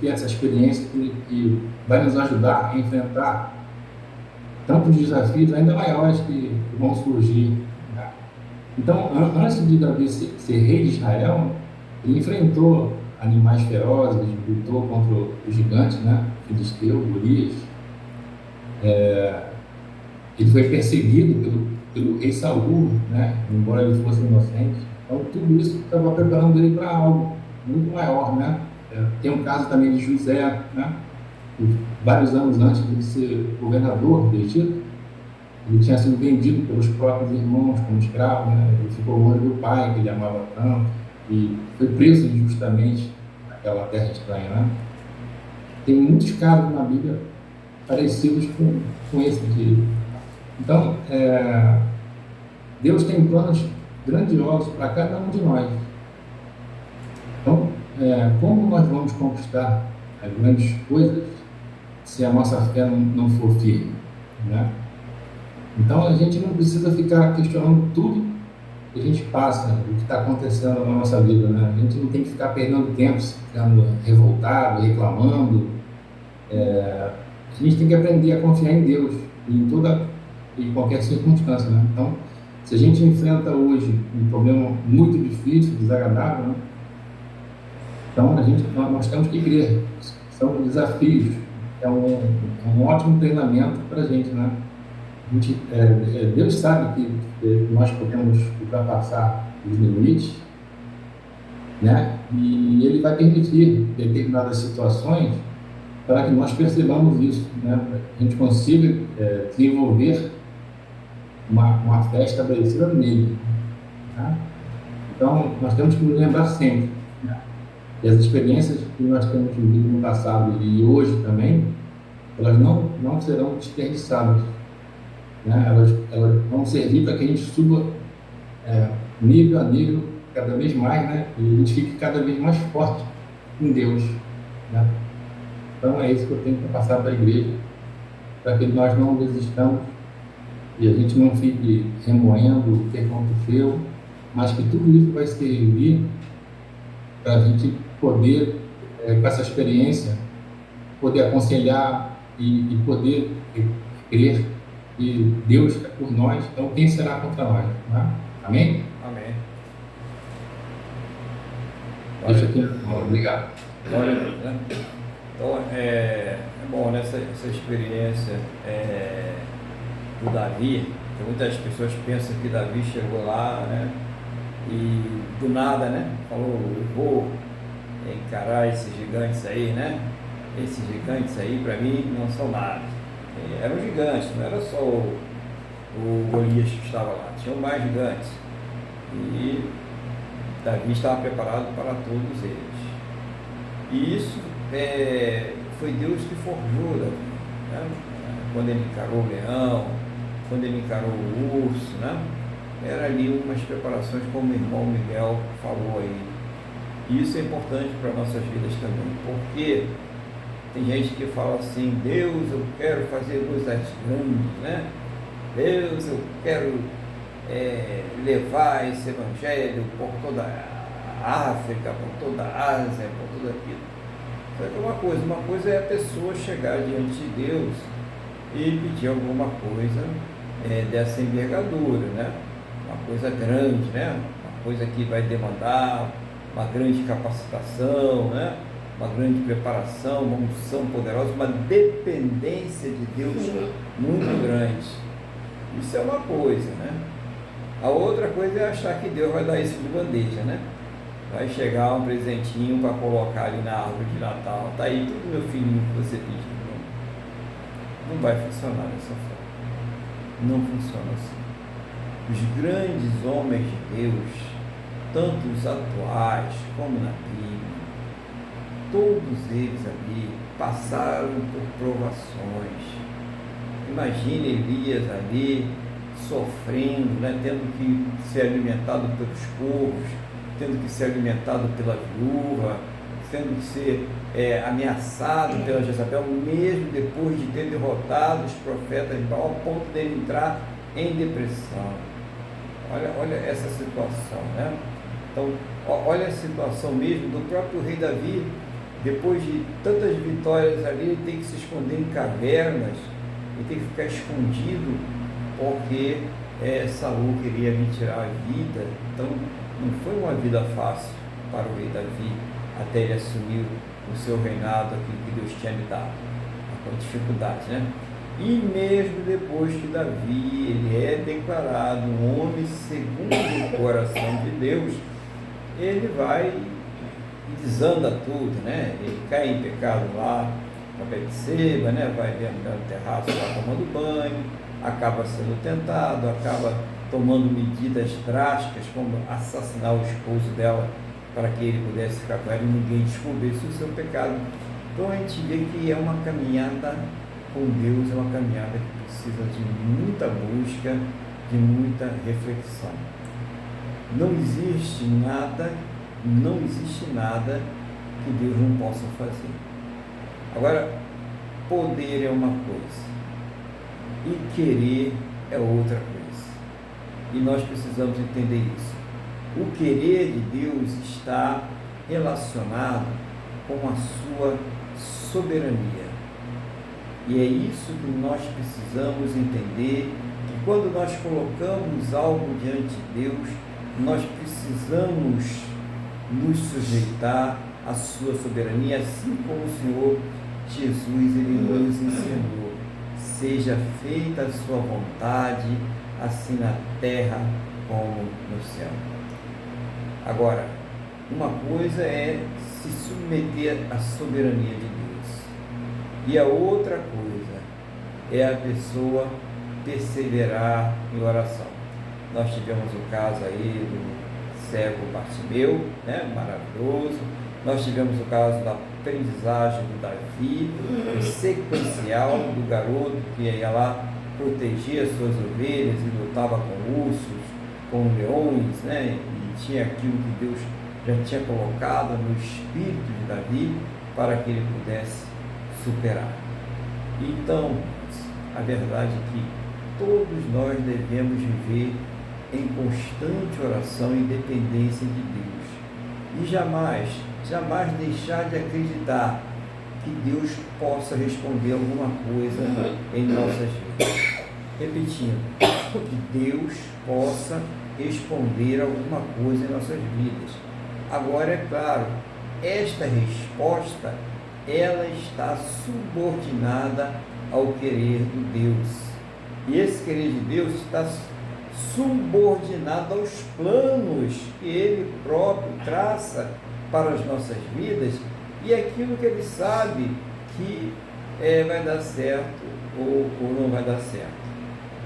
ter essa experiência que vai nos ajudar a enfrentar tantos desafios ainda maiores que vão surgir. Né? Então, antes de Davi ser rei de Israel, ele enfrentou animais ferozes, lutou contra os gigantes, né? Filisteu, Golias. Ele foi perseguido pelo rei Saul, né? Embora ele fosse inocente. Então, tudo isso estava preparando ele para algo muito maior, né? Tem um caso também de José, né? Vários anos antes de ser governador do Egito, ele tinha sido vendido pelos próprios irmãos como escravo, né? Ele ficou longe do pai, que ele amava tanto, e foi preso injustamente naquela terra estranha, né? Tem muitos casos na Bíblia parecidos com esse de... Então, Deus tem planos grandiosos para cada um de nós. Então, como nós vamos conquistar as grandes coisas se a nossa fé não for firme, né? Então, a gente não precisa ficar questionando tudo que a gente passa, o que está acontecendo na nossa vida, né? A gente não tem que ficar perdendo tempo, ficando revoltado, reclamando. A gente tem que aprender a confiar em Deus em qualquer circunstância, né? Então, se a gente enfrenta hoje um problema muito difícil, desagradável, né? Então nós temos que crer. São desafios. É um ótimo treinamento para a gente, né? Deus sabe que nós podemos ultrapassar os limites, né? E Ele vai permitir determinadas situações para que nós percebamos isso, né? Para que a gente consiga desenvolver uma fé estabelecida nele. Né? Então, nós temos que nos lembrar sempre. Né? E as experiências que nós temos vivido no passado e hoje também, elas não serão desperdiçadas. Né? Elas vão servir para que a gente suba nível a nível, cada vez mais, né? E a gente fique cada vez mais forte em Deus. Né? Então, é isso que eu tenho para passar para a igreja, para que nós não desistamos e a gente não fique remoendo o que aconteceu, mas que tudo isso vai servir para a gente poder, com essa experiência, poder aconselhar e poder crer que Deus é por nós, então quem será contra nós? Né? Amém? Amém. Deixa aqui. Obrigado. Glória a Deus, né? Então, é bom nessa experiência do Davi, que muitas pessoas pensam que Davi chegou lá, né, e do nada, né, falou: eu vou encarar esses gigantes aí, né, esses gigantes aí para mim não são nada. Eram gigantes, não era só o Golias que estava lá, tinham mais gigantes, e Davi estava preparado para todos eles. E isso foi Deus que forjou Davi, né? Quando ele encarou o leão, quando ele encarou o urso, né? Era ali umas preparações, como o irmão Miguel falou aí. E isso é importante para nossas vidas também, porque tem gente que fala assim: Deus, eu quero fazer coisas grandes, né? Deus, eu quero levar esse evangelho por toda a África, por toda a Ásia, por tudo aquilo. Só que uma coisa é a pessoa chegar diante de Deus e pedir alguma coisa dessa envergadura, né? Uma coisa grande, né? Uma coisa que vai demandar uma grande capacitação, né? Uma grande preparação, uma unção poderosa, uma dependência de Deus muito grande. Isso é uma coisa, né? A outra coisa é achar que Deus vai dar isso de bandeja, né? Vai chegar um presentinho para colocar ali na árvore de Natal. Tá aí tudo, meu filhinho, que você pediu. Não vai funcionar dessa forma. Não funciona assim. os grandes homens de Deus, tanto os atuais como na Bíblia, todos eles ali passaram por provações. Imagine Elias ali sofrendo, né, tendo que ser alimentado pelos corvos, tendo que ser alimentado pela viúva, tendo que ser ameaçado pela Jezabel, mesmo depois de ter derrotado os profetas de Baal, ao ponto dele entrar em depressão. Olha essa situação, né? Então, olha a situação mesmo do próprio rei Davi, depois de tantas vitórias ali, ele tem que se esconder em cavernas, ele tem que ficar escondido, porque Saul queria lhe tirar a vida. Então, não foi uma vida fácil para o rei Davi, até ele assumir o seu reinado, aquilo que Deus tinha lhe dado, com dificuldade, né? E mesmo depois que Davi, ele é declarado um homem segundo o coração de Deus, ele vai e desanda tudo, né? Ele cai em pecado lá com a Betseba, né? Vai no terraço lá tomando banho, acaba sendo tentado, acaba tomando medidas drásticas, como assassinar o esposo dela, para que ele pudesse ficar com ela e ninguém descobrisse o seu pecado. Então a gente vê que é uma caminhada com Deus, é uma caminhada que precisa de muita busca, de muita reflexão. Não existe nada que Deus não possa fazer. Agora, poder é uma coisa e querer é outra coisa. E nós precisamos entender isso. O querer de Deus está relacionado com a sua soberania. E é isso que nós precisamos entender, que quando nós colocamos algo diante de Deus, nós precisamos nos sujeitar à sua soberania, assim como o Senhor Jesus ele nos ensinou. Seja feita a sua vontade, assim na terra como no céu. Agora, uma coisa é se submeter à soberania de Deus, e a outra coisa é a pessoa perseverar em oração. Nós tivemos o caso aí do cego Bartimeu, né? Maravilhoso. Nós tivemos o caso da aprendizagem do Davi, o sequencial do garoto que ia lá proteger as suas ovelhas e lutava com ursos, com leões, né? E tinha aquilo que Deus já tinha colocado no espírito de Davi para que ele pudesse superar. Então, a verdade é que todos nós devemos viver em constante oração e dependência de Deus. E jamais deixar de acreditar que Deus possa responder alguma coisa em nossas vidas. Repetindo, que Deus possa responder alguma coisa em nossas vidas. Agora, é claro, esta resposta, ela está subordinada ao querer de Deus. E esse querer de Deus está subordinado aos planos que Ele próprio traça para as nossas vidas e aquilo que Ele sabe que vai dar certo ou não vai dar certo.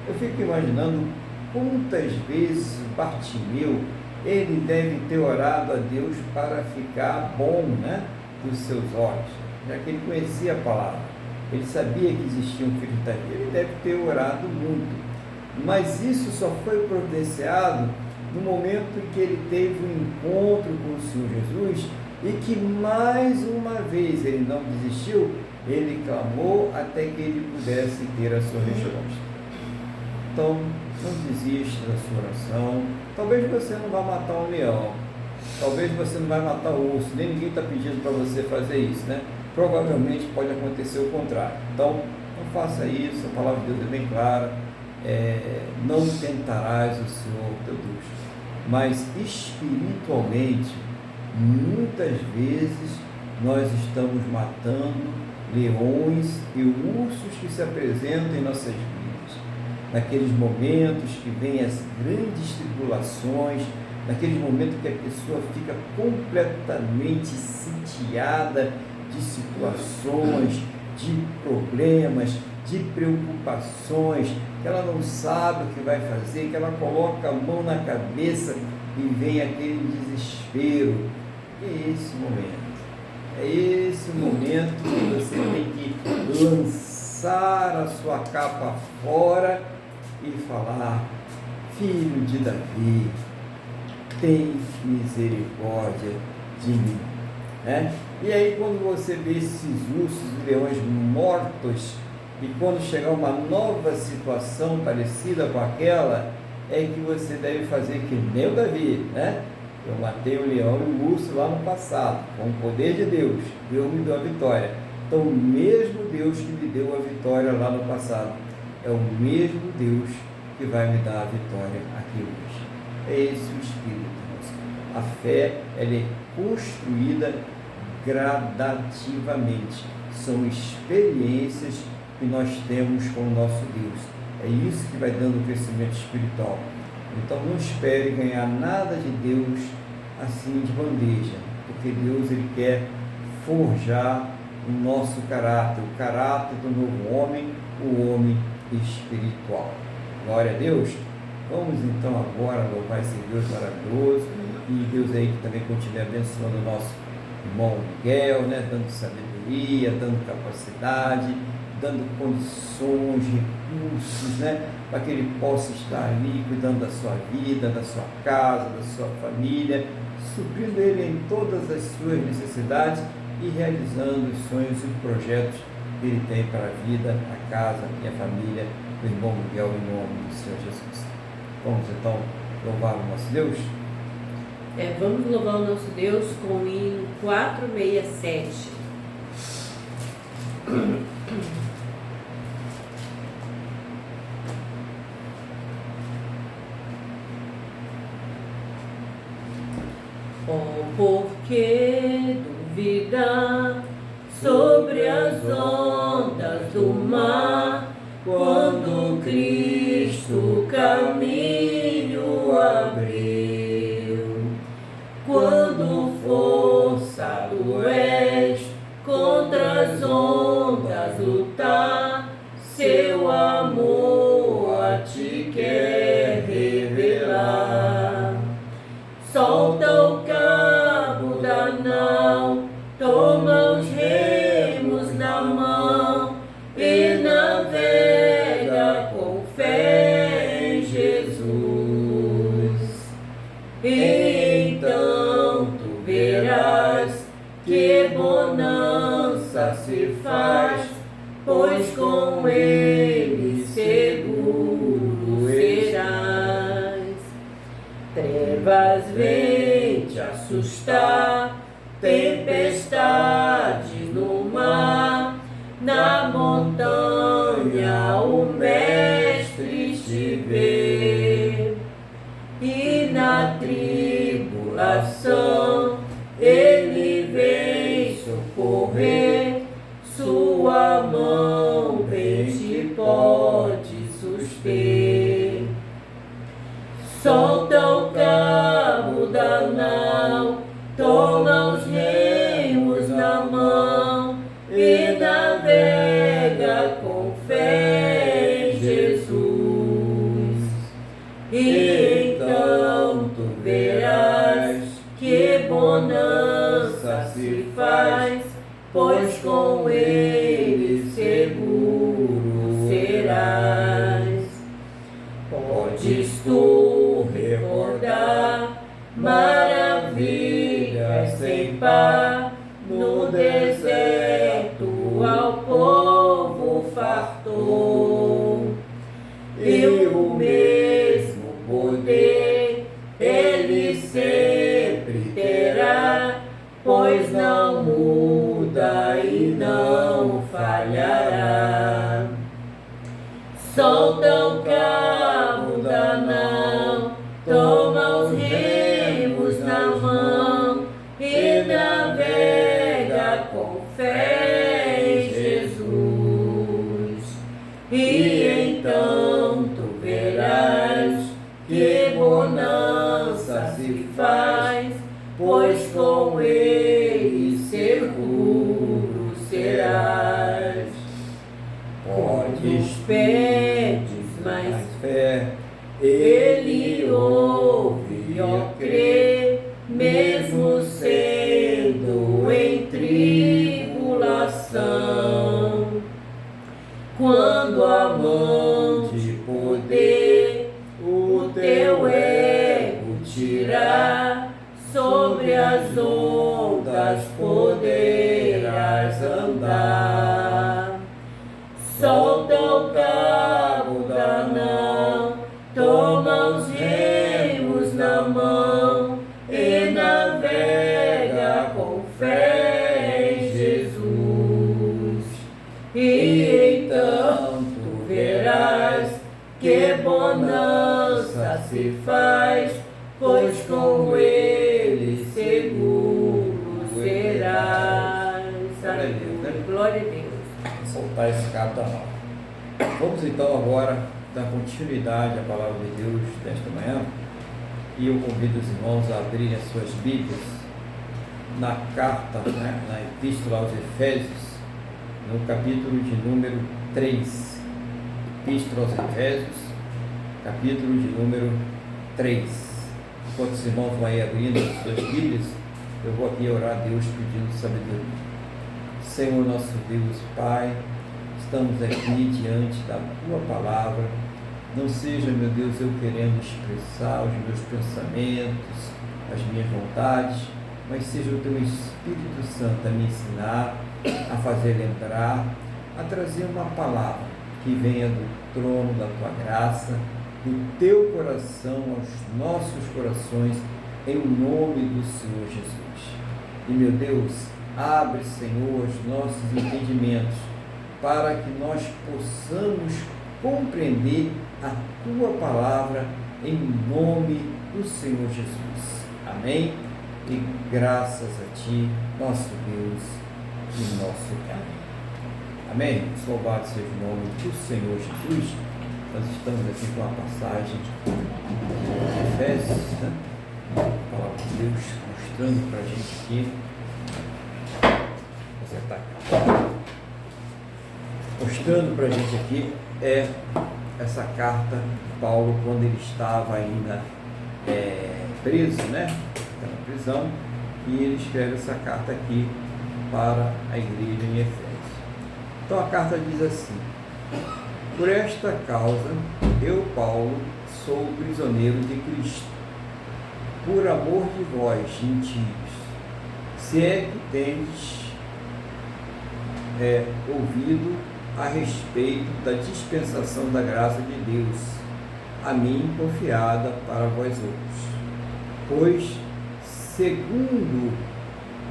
Eu fico imaginando quantas vezes Bartimeu, ele deve ter orado a Deus para ficar bom, né, dos seus olhos, já que ele conhecia a palavra, ele sabia que existia um filho de Davi, ele deve ter orado muito, mas isso só foi providenciado no momento em que ele teve um encontro com o Senhor Jesus e que mais uma vez ele não desistiu, ele clamou até que ele pudesse ter a sua resposta. Então, não desista da sua oração. Talvez você não vá matar um leão, talvez você não vai matar um urso, nem ninguém está pedindo para você fazer isso, né? Provavelmente pode acontecer o contrário. Então, não faça isso, a palavra de Deus é bem clara, não tentarás o Senhor teu Deus. Mas espiritualmente, muitas vezes nós estamos matando leões e ursos que se apresentam em nossas vidas. Naqueles momentos que vêm as grandes tribulações, naqueles momentos que a pessoa fica completamente sitiada de situações, de problemas, de preocupações, que ela não sabe o que vai fazer, que ela coloca a mão na cabeça e vem aquele desespero. É esse momento. É esse momento que você tem que lançar a sua capa fora e falar: filho de Davi, tem misericórdia de mim. Né? E aí, quando você vê esses ursos e leões mortos, e quando chegar uma nova situação parecida com aquela, é que você deve fazer que nem o Davi, né? Eu matei o leão e o urso lá no passado, com o poder de Deus, Deus me deu a vitória. Então, o mesmo Deus que me deu a vitória lá no passado, é o mesmo Deus que vai me dar a vitória aqui hoje. É esse o Espírito, irmãos. A fé, ela é construída gradativamente. São experiências que nós temos com o nosso Deus. É isso que vai dando o crescimento espiritual. Então não espere ganhar nada de Deus assim de bandeja, porque Deus ele quer forjar o nosso caráter, o caráter do novo homem, o homem espiritual. Glória a Deus. Vamos então agora louvar esse Deus maravilhoso e Deus aí que também continue abençoando o nosso irmão Miguel, né? Dando sabedoria, dando capacidade, dando condições, recursos, né? Para que ele possa estar ali cuidando da sua vida, da sua casa, da sua família, suprindo ele em todas as suas necessidades e realizando os sonhos e projetos que ele tem para a vida, a casa e a família do irmão Miguel, em nome do Senhor Jesus. Vamos então louvar o nosso Deus? Vamos louvar o nosso Deus com o hino 467. Oh, por que duvidar sobre as ondas do mar, quando Cristo o caminho abriu? Quando forçado és contra as ondas lutar, seu amor a ti quer revelar. Solta o cabo da nau, toma os remos na mão e navega com fé em Jesus. E então tu verás que bonança se faz, pois com ele seguro serás. Trevas vêm te assustar, tempestades no mar, na montanha o Mestre te vê, e na tribulação ele vem socorrer, sua mão bem te pode suster. Solta o cabo da nau, toma os remos na mão e navega com fé em Jesus. E então tu verás que bonança se faz, pois com ele seguro serás. Podes tu recordar maravilhas sem par, no deserto ao povo fartou, e o mesmo poder ele sempre terá, pois não muda e não falhará. Solta o cabo da nau, toma os remos na mão e navega com fé em Jesus. E então tu verás que bonança se faz, pois com ele seguro serás. Pode mais fé. Ele ouve, ó crer, mesmo sendo em tribulação. Quando a mão de poder o teu ego tirar, sobre as ondas poderás andar. Solta o cabo da nau, toma os remos na mão e navega com fé em Jesus. E então tu verás que bonança se faz, pois com ele seguro serás. Glória a Deus, né? Glória a Deus. Soltar esse cabo da mão. Vamos então agora dar continuidade à palavra de Deus desta manhã, e eu convido os irmãos a abrirem as suas Bíblias na carta, na Epístola aos Efésios, no capítulo de número 3. Epístola aos Efésios, capítulo de número 3. Enquanto os irmãos vão aí abrindo as suas Bíblias, eu vou aqui orar a Deus pedindo sabedoria. Senhor nosso Deus, Pai, estamos aqui diante da Tua Palavra. Não seja, meu Deus, eu querendo expressar os meus pensamentos, as minhas vontades, mas seja o Teu Espírito Santo a me ensinar, a fazer lembrar, a trazer uma palavra que venha do trono da Tua graça, do Teu coração aos nossos corações, em nome do Senhor Jesus. E, meu Deus, abre, Senhor, os nossos entendimentos, para que nós possamos compreender a Tua palavra em nome do Senhor Jesus. Amém? E graças a Ti, nosso Deus e nosso Pai. Amém? Louvado seja o nome do Senhor Jesus. Nós estamos aqui com a passagem de Efésios, né? A palavra de Deus mostrando para a gente aqui. Mostrando para a gente aqui essa carta de Paulo quando ele estava ainda preso, né? Na prisão, e ele escreve essa carta aqui para a igreja em Efésios. Então a carta diz assim: por esta causa, eu, Paulo, sou prisioneiro de Cristo, por amor de vós, gentios, se é que tendes ouvido a respeito da dispensação da graça de Deus, a mim confiada para vós outros. Pois, segundo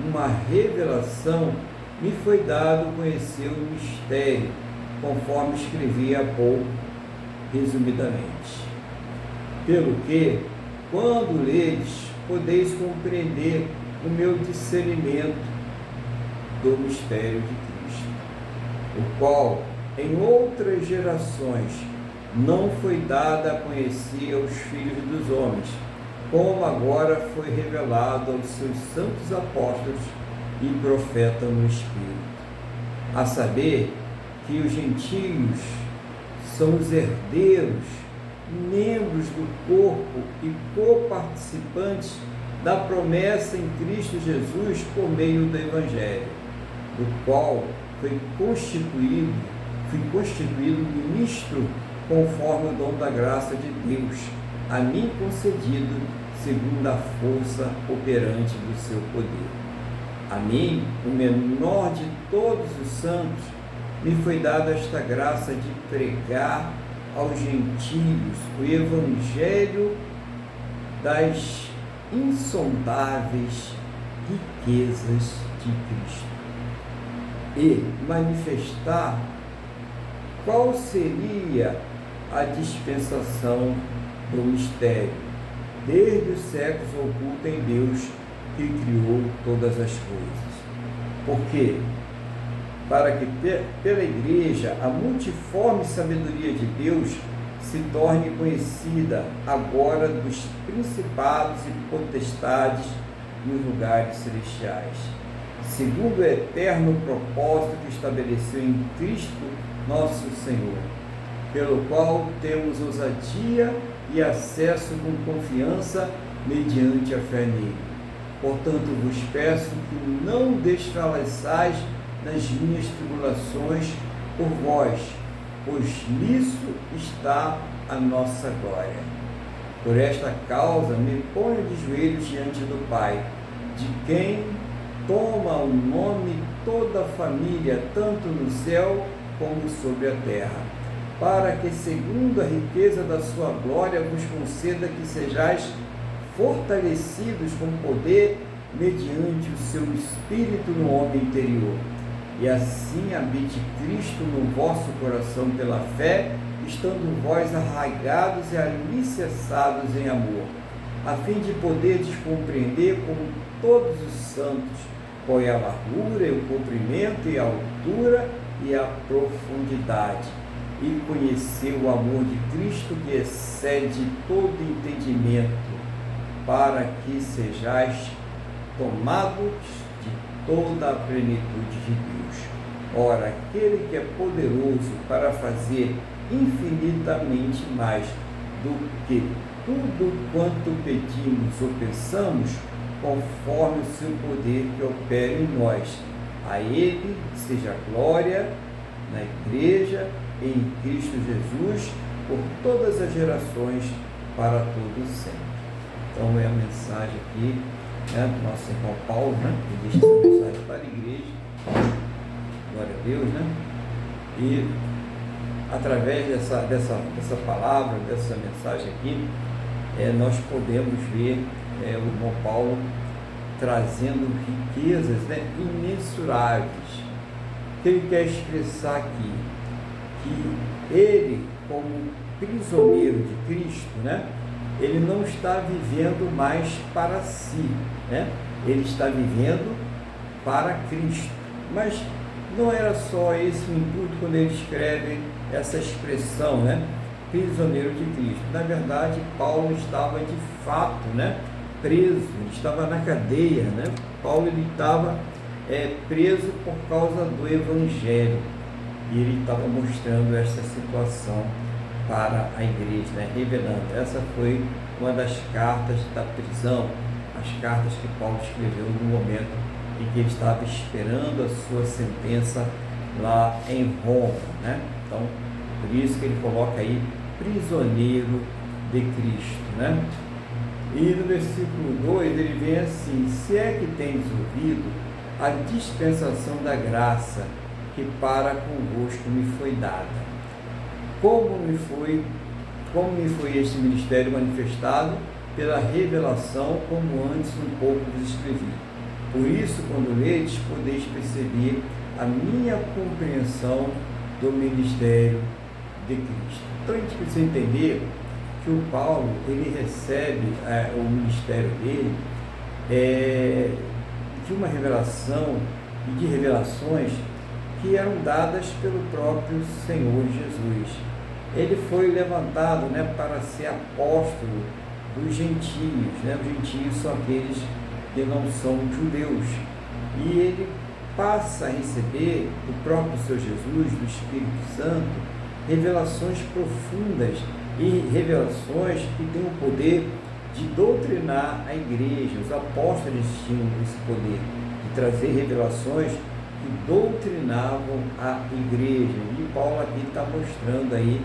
uma revelação, me foi dado conhecer o mistério, conforme escrevi há pouco, resumidamente. Pelo que, quando ledes, podeis compreender o meu discernimento do mistério de Cristo, o qual em outras gerações não foi dada a conhecer aos filhos dos homens, como agora foi revelado aos seus santos apóstolos e profetas no Espírito, a saber que os gentios são os herdeiros, membros do corpo e coparticipantes da promessa em Cristo Jesus por meio do Evangelho, do qual fui constituído ministro conforme o dom da graça de Deus, a mim concedido segundo a força operante do seu poder. A mim, o menor de todos os santos, me foi dada esta graça de pregar aos gentios o evangelho das insondáveis riquezas de Cristo e manifestar qual seria a dispensação do mistério, desde os séculos oculto em Deus que criou todas as coisas. Porque, para que pela igreja a multiforme sabedoria de Deus se torne conhecida agora dos principados e potestades nos lugares celestiais, segundo o eterno propósito que estabeleceu em Cristo nosso Senhor, pelo qual temos ousadia e acesso com confiança mediante a fé nele. Portanto, vos peço que não desfaleçais nas minhas tribulações por vós, pois nisso está a nossa glória. Por esta causa me ponho de joelhos diante do Pai, de quem toma o nome toda a família, tanto no céu como sobre a terra, para que, segundo a riqueza da sua glória, vos conceda que sejais fortalecidos com poder mediante o seu Espírito no homem interior, e assim habite Cristo no vosso coração pela fé, estando vós arraigados e alicerçados em amor, a fim de poderdes compreender como todos os santos qual é a largura e o comprimento e a altura e a profundidade, e conhecer o amor de Cristo que excede todo entendimento, para que sejais tomados de toda a plenitude de Deus. Ora, aquele que é poderoso para fazer infinitamente mais do que tudo quanto pedimos ou pensamos, conforme o seu poder que opera em nós. A ele seja glória na Igreja e em Cristo Jesus, por todas as gerações, para todo sempre. Então é a mensagem aqui, né, do nosso irmão Paulo, né, que deixa essa mensagem para a igreja. Glória a Deus, né? E através dessa palavra, dessa mensagem aqui, nós podemos ver o irmão Paulo trazendo riquezas, né, imensuráveis. O que ele quer expressar aqui? Que ele, como prisioneiro de Cristo, né, ele não está vivendo mais para si, né? Ele está vivendo para Cristo. Mas não era só esse o intuito quando ele escreve essa expressão, né? Prisioneiro de Cristo. Na verdade, Paulo estava de fato, né, preso, ele estava na cadeia, né? Paulo ele estava preso por causa do Evangelho, e ele estava mostrando essa situação para a igreja, né? Revelando. Essa foi uma das cartas da prisão, as cartas que Paulo escreveu no momento em que ele estava esperando a sua sentença lá em Roma, né? Então, por isso que ele coloca aí prisioneiro de Cristo, né? E no versículo 2 ele vem assim: se é que tendes ouvido a dispensação da graça que para convosco me foi dada. Como me foi este ministério manifestado pela revelação, como antes um pouco vos escrevi. Por isso, quando ledes, podeis perceber a minha compreensão do ministério de Cristo. Então a gente precisa entender que o Paulo, ele recebe o ministério dele de uma revelação e de revelações que eram dadas pelo próprio Senhor Jesus. Ele foi levantado, né, para ser apóstolo dos gentios, né? Os gentios são aqueles que não são judeus, e ele passa a receber do próprio Senhor Jesus, do Espírito Santo, revelações profundas e revelações que têm o poder de doutrinar a igreja. Os apóstolos tinham esse poder de trazer revelações que doutrinavam a igreja, e Paulo aqui está mostrando aí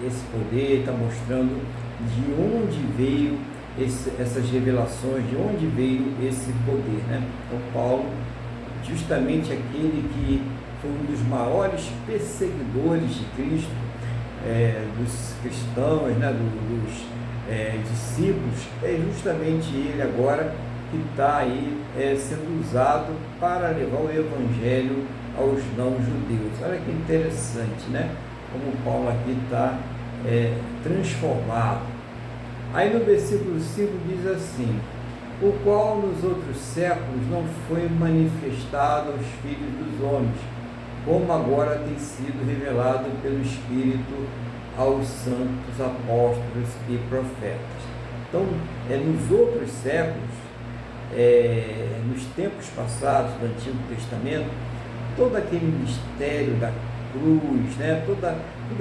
esse poder, está mostrando de onde veio essas revelações, de onde veio esse poder, né? Então Paulo, justamente aquele que foi um dos maiores perseguidores de Cristo, dos cristãos, né, dos discípulos, é justamente ele agora que está aí sendo usado para levar o Evangelho aos não-judeus. Olha que interessante, né? Como Paulo aqui está transformado. Aí no versículo 5 diz assim: o qual nos outros séculos não foi manifestado aos filhos dos homens, como agora tem sido revelado pelo Espírito aos santos apóstolos e profetas. Então, nos outros séculos, nos tempos passados do Antigo Testamento, todo aquele mistério da cruz, né? Tudo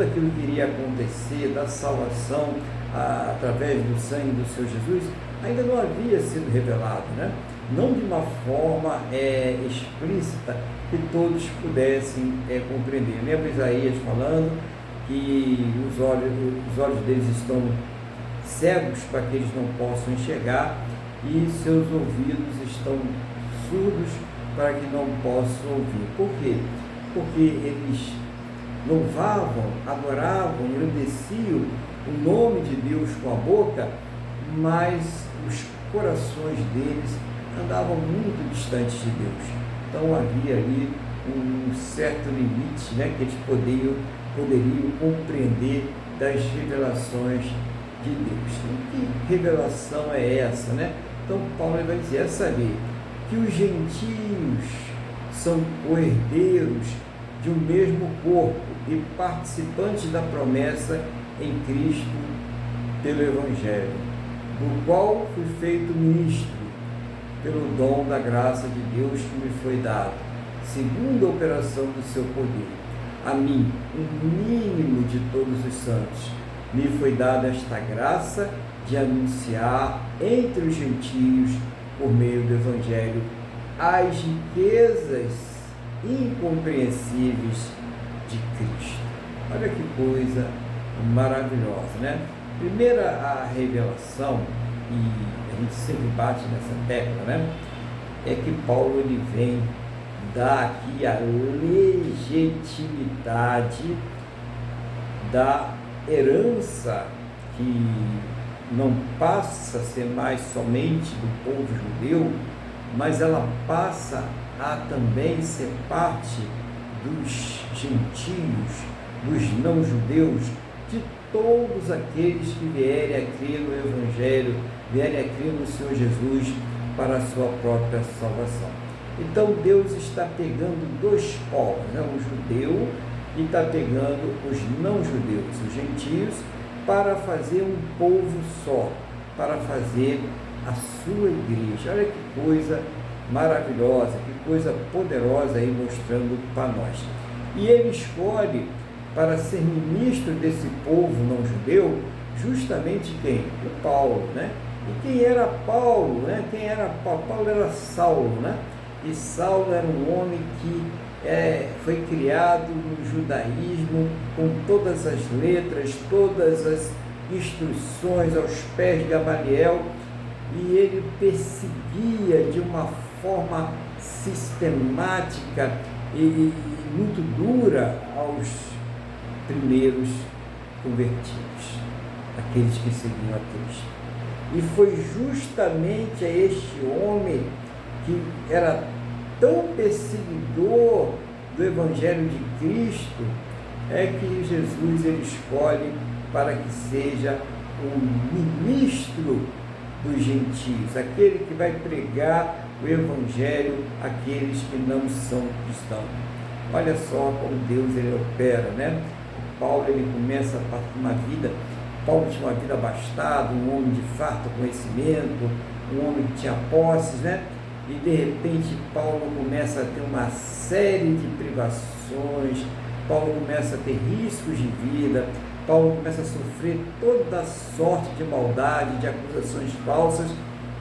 aquilo que iria acontecer, da salvação através do sangue do Senhor Jesus, ainda não havia sido revelado, né? Não de uma forma explícita que todos pudessem compreender. Lembra Isaías falando que os olhos deles estão cegos para que eles não possam enxergar e seus ouvidos estão surdos para que não possam ouvir. Por quê? Porque eles louvavam, adoravam, engrandeciam o nome de Deus com a boca, mas os corações deles andavam muito distantes de Deus. Então havia ali um certo limite, né, que eles poderiam compreender das revelações de Deus. E que revelação é essa, né? Então Paulo vai dizer, saber que os gentios são coerdeiros de um mesmo corpo e participantes da promessa em Cristo pelo Evangelho, do qual fui feito ministro pelo dom da graça de Deus que me foi dado, segundo a operação do seu poder. A mim, o mínimo de todos os santos, me foi dada esta graça de anunciar entre os gentios, por meio do Evangelho, as riquezas incompreensíveis de Cristo. Olha que coisa maravilhosa, né? Primeira a revelação, e a gente sempre bate nessa tecla, né? É que Paulo ele vem dar aqui a legitimidade da herança que não passa a ser mais somente do povo judeu, mas ela passa a também ser parte dos gentios, dos não-judeus, de todos aqueles que vierem a crer no Evangelho, vierem a crer no Senhor Jesus para a sua própria salvação. Então Deus está pegando dois povos, né? O judeu, e está pegando os não-judeus, os gentios, para fazer um povo só, para fazer a sua igreja. Olha que coisa maravilhosa, que coisa poderosa aí mostrando para nós. E ele escolhe para ser ministro desse povo não-judeu justamente quem? O Paulo, né? E quem era Paulo, né? Quem era Paulo? Paulo era Saulo, né? E Saulo era um homem que foi criado no judaísmo com todas as letras, todas as instruções aos pés de Gamaliel, e ele perseguia de uma forma sistemática e muito dura aos primeiros convertidos, aqueles que seguiam a Cristo. E foi justamente a este homem que era tão perseguidor do Evangelho de Cristo, que Jesus ele escolhe para que seja o ministro dos gentios, aquele que vai pregar o Evangelho àqueles que não são cristãos. Olha só como Deus ele opera, né? Paulo ele começa a partir de uma vida, Paulo tinha uma vida abastada, um homem de farto conhecimento, um homem que tinha posses, né? E de repente Paulo começa a ter uma série de privações, Paulo começa a ter riscos de vida, Paulo começa a sofrer toda sorte de maldade, de acusações falsas,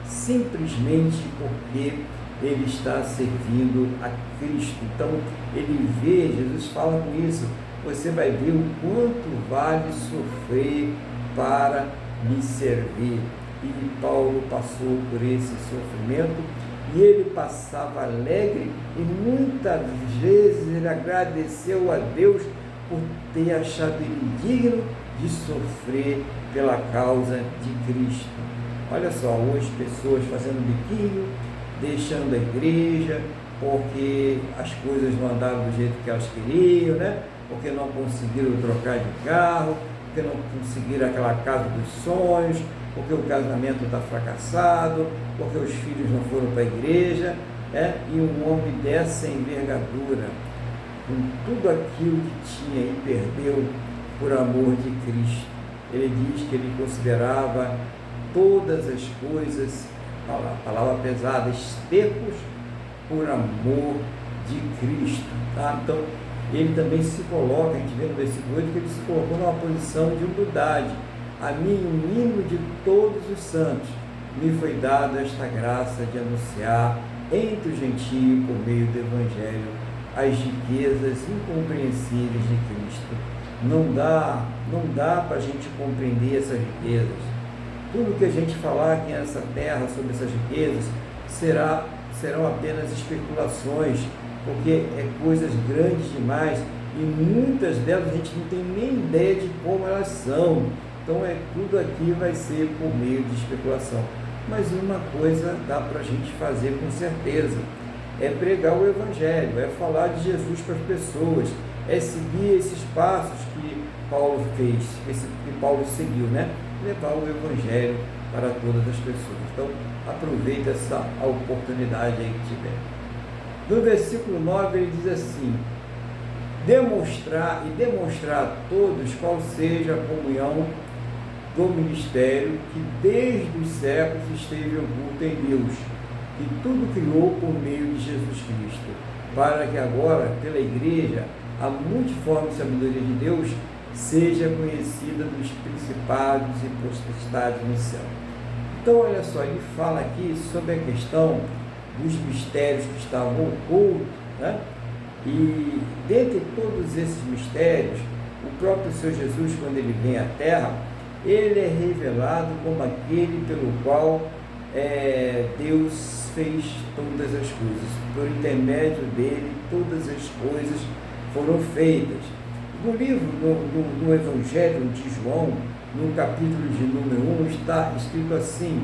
simplesmente porque ele está servindo a Cristo. Então ele vê, Jesus fala com isso, você vai ver o quanto vale sofrer para me servir. E Paulo passou por esse sofrimento, e ele passava alegre, e muitas vezes ele agradeceu a Deus por ter achado ele digno de sofrer pela causa de Cristo. Olha só, hoje pessoas fazendo biquinho, deixando a igreja, porque as coisas não andaram do jeito que elas queriam, né? Porque não conseguiram trocar de carro, porque não conseguiram aquela casa dos sonhos, porque o casamento está fracassado, porque os filhos não foram para a igreja, e um homem dessa envergadura, com tudo aquilo que tinha e perdeu por amor de Cristo. Ele diz que ele considerava todas as coisas, palavra pesada, estercos por amor de Cristo. Tá? Então, ele também se coloca, a gente vê no versículo 8, que ele se colocou numa posição de humildade. A mim, o mínimo de todos os santos, me foi dada esta graça de anunciar entre os gentios, por meio do Evangelho, as riquezas incompreensíveis de Cristo. Não dá para a gente compreender essas riquezas. Tudo que a gente falar aqui nessa terra sobre essas riquezas serão apenas especulações, porque é coisas grandes demais e muitas delas a gente não tem nem ideia de como elas são. Então tudo aqui vai ser por meio de especulação. Mas uma coisa dá para a gente fazer com certeza, é pregar o Evangelho, é falar de Jesus para as pessoas, é seguir esses passos que Paulo fez, que Paulo seguiu, né? Levar o Evangelho para todas as pessoas. Então, aproveita essa oportunidade aí que tiver. No versículo 9 ele diz assim: demonstrar a todos qual seja a comunhão do ministério que desde os séculos esteve oculto em Deus, que tudo criou por meio de Jesus Cristo, para que agora, pela igreja, a multiforme sabedoria de Deus seja conhecida dos principados e potestades no céu. Então, olha só, ele fala aqui sobre a questão dos mistérios que estavam ocultos, né? E dentre todos esses mistérios, o próprio Senhor Jesus, quando ele vem à Terra, ele é revelado como aquele pelo qual Deus fez todas as coisas. Por intermédio dele, todas as coisas foram feitas. No livro, no Evangelho de João, no capítulo de número 1, está escrito assim: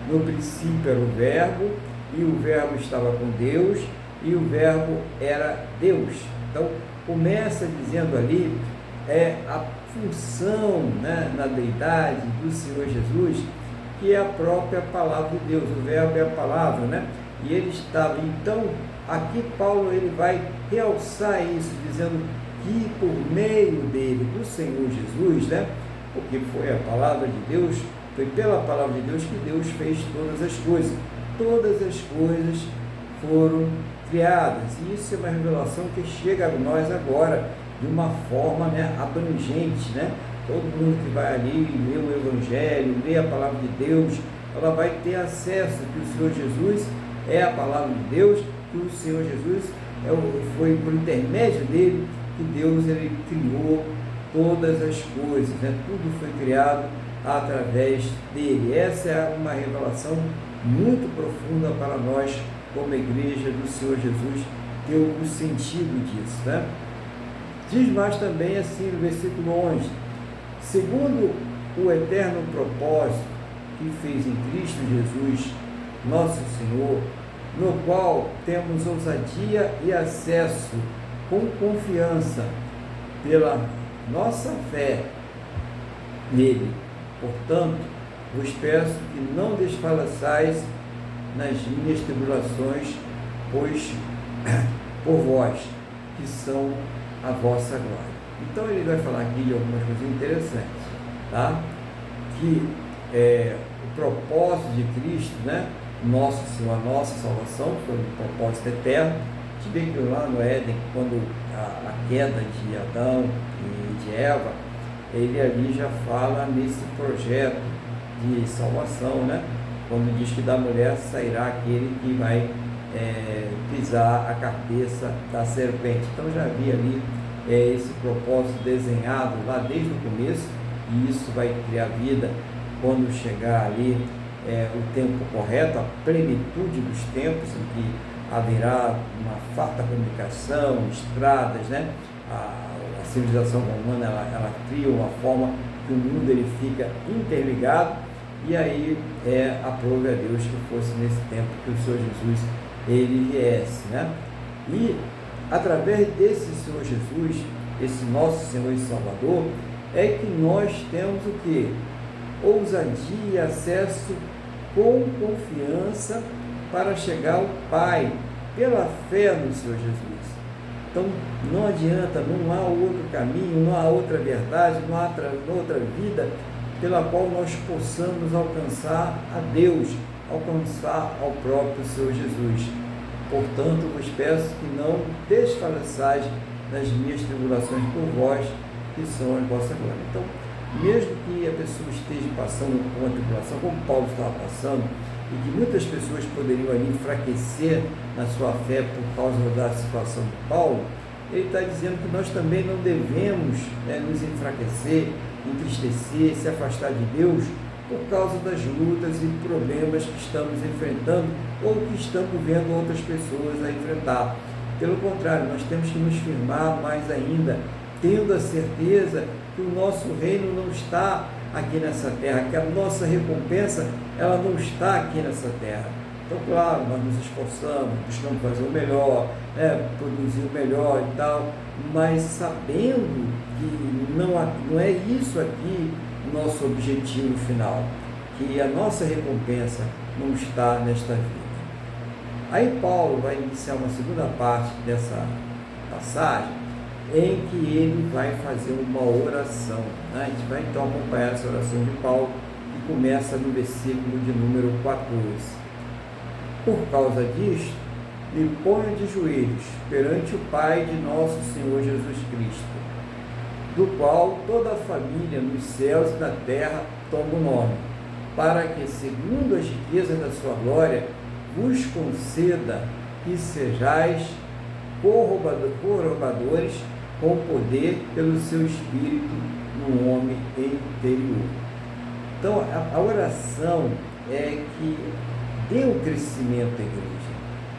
no princípio era o Verbo, e o Verbo estava com Deus, e o Verbo era Deus. Então, começa dizendo ali a função, né, na deidade do Senhor Jesus, que é a própria palavra de Deus. O Verbo é a palavra, né? E ele estava. Então, aqui Paulo ele vai realçar isso, dizendo que por meio dele, do Senhor Jesus, né? Porque foi a palavra de Deus, foi pela palavra de Deus que Deus fez todas as coisas. Todas as coisas foram criadas. E isso é uma revelação que chega a nós agora de uma forma, né, abrangente, né? Todo mundo que vai ali ler o Evangelho, ler a palavra de Deus, ela vai ter acesso que o Senhor Jesus é a palavra de Deus, que o Senhor Jesus foi por intermédio dele que Deus ele criou todas as coisas, né? Tudo foi criado através dele. Essa é uma revelação muito profunda para nós, como igreja do Senhor Jesus, ter o sentido disso, né? Diz mais também assim no versículo 11: segundo o eterno propósito que fez em Cristo Jesus, nosso Senhor, no qual temos ousadia e acesso com confiança pela nossa fé nele. Portanto, vos peço que não desfaleçais nas minhas tribulações, pois por vós, que são a vossa glória. Então ele vai falar aqui de algumas coisas interessantes, tá? Que o propósito de Cristo, né? Nosso Senhor, a nossa salvação foi um propósito eterno. Se bem que lá no Éden, quando a queda de Adão e de Eva, ele ali já fala nesse projeto de salvação, né? Quando diz que da mulher sairá aquele que vai pisar a cabeça da serpente. Então já havia ali esse propósito desenhado lá desde o começo, e isso vai criar vida quando chegar ali o tempo correto, a plenitude dos tempos, em que haverá uma farta comunicação, estradas, né? A civilização romana ela cria uma forma que o mundo ele fica interligado, e aí aprove a Deus que fosse nesse tempo que o Senhor Jesus ele viesse, né? E através desse Senhor Jesus, esse nosso Senhor e Salvador, é que nós temos o quê? Ousadia e acesso com confiança para chegar ao Pai, pela fé no Senhor Jesus. Então, não adianta, não há outro caminho, não há outra verdade, não há outra vida pela qual nós possamos alcançar a Deus, alcançar ao próprio Senhor Jesus. Portanto, vos peço que não desfaleçais nas minhas tribulações por vós, que são a vossa glória. Então, mesmo que a pessoa esteja passando por uma tribulação, como Paulo estava passando, e que muitas pessoas poderiam ali enfraquecer na sua fé por causa da situação de Paulo, ele está dizendo que nós também não devemos nos enfraquecer, entristecer, se afastar de Deus por causa das lutas e problemas que estamos enfrentando ou que estamos vendo outras pessoas a enfrentar. Pelo contrário, nós temos que nos firmar mais ainda, tendo a certeza que o nosso reino não está aqui nessa terra, que a nossa recompensa ela não está aqui nessa terra. Então, claro, nós nos esforçamos, buscamos fazer o melhor, produzir o melhor e tal, mas sabendo que não é isso aqui o nosso objetivo final, que a nossa recompensa não está nesta vida. Aí Paulo vai iniciar uma segunda parte dessa passagem, em que ele vai fazer uma oração. A gente vai então acompanhar essa oração de Paulo, que começa no versículo de número 14. Por causa disto, me ponho de joelhos perante o Pai de nosso Senhor Jesus Cristo, do qual toda a família nos céus e na terra toma o nome, para que, segundo as riquezas da sua glória, vos conceda que sejais corroboradores com poder pelo seu Espírito no homem interior. Então, a oração é que dê um crescimento à igreja,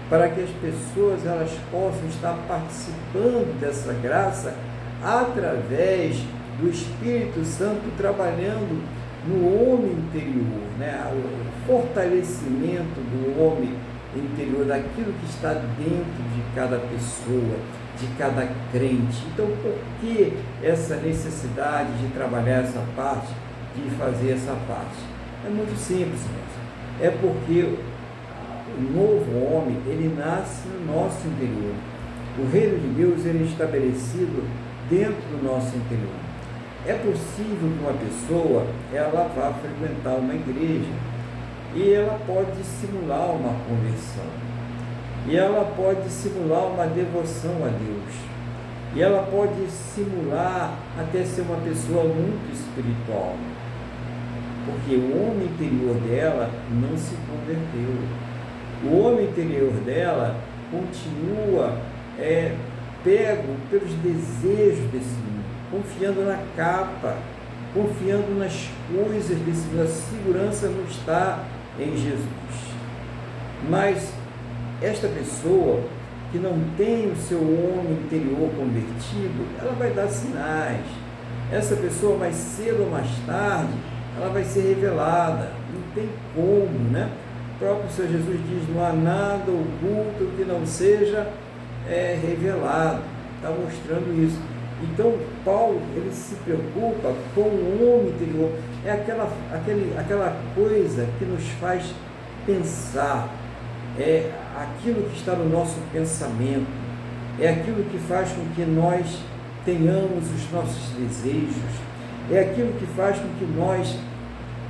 para que as pessoas elas possam estar participando dessa graça através do Espírito Santo trabalhando no homem interior, o fortalecimento do homem interior, daquilo que está dentro de cada pessoa, de cada crente. Então, por que essa necessidade de trabalhar essa parte, de fazer essa parte? É muito simples, irmãos. É porque o novo homem, ele nasce no nosso interior. O reino de Deus, ele é estabelecido dentro do nosso interior. É possível que uma pessoa, ela vá frequentar uma igreja e ela pode simular uma conversão, e ela pode simular uma devoção a Deus, e ela pode simular até ser uma pessoa muito espiritual, porque o homem interior dela não se converteu. O homem interior dela continua pego pelos desejos desse mundo, confiando na capa, confiando nas coisas desse mundo. A segurança não está em Jesus. Mas esta pessoa que não tem o seu homem interior convertido, ela vai dar sinais. Essa pessoa, mais cedo ou mais tarde, ela vai ser revelada. Não tem como, né? O próprio Senhor Jesus diz: não há nada oculto que não seja revelado. Está mostrando isso. Então, Paulo, ele se preocupa com o homem interior. É aquela coisa que nos faz pensar, é aquilo que está no nosso pensamento, é aquilo que faz com que nós tenhamos os nossos desejos, é aquilo que faz com que nós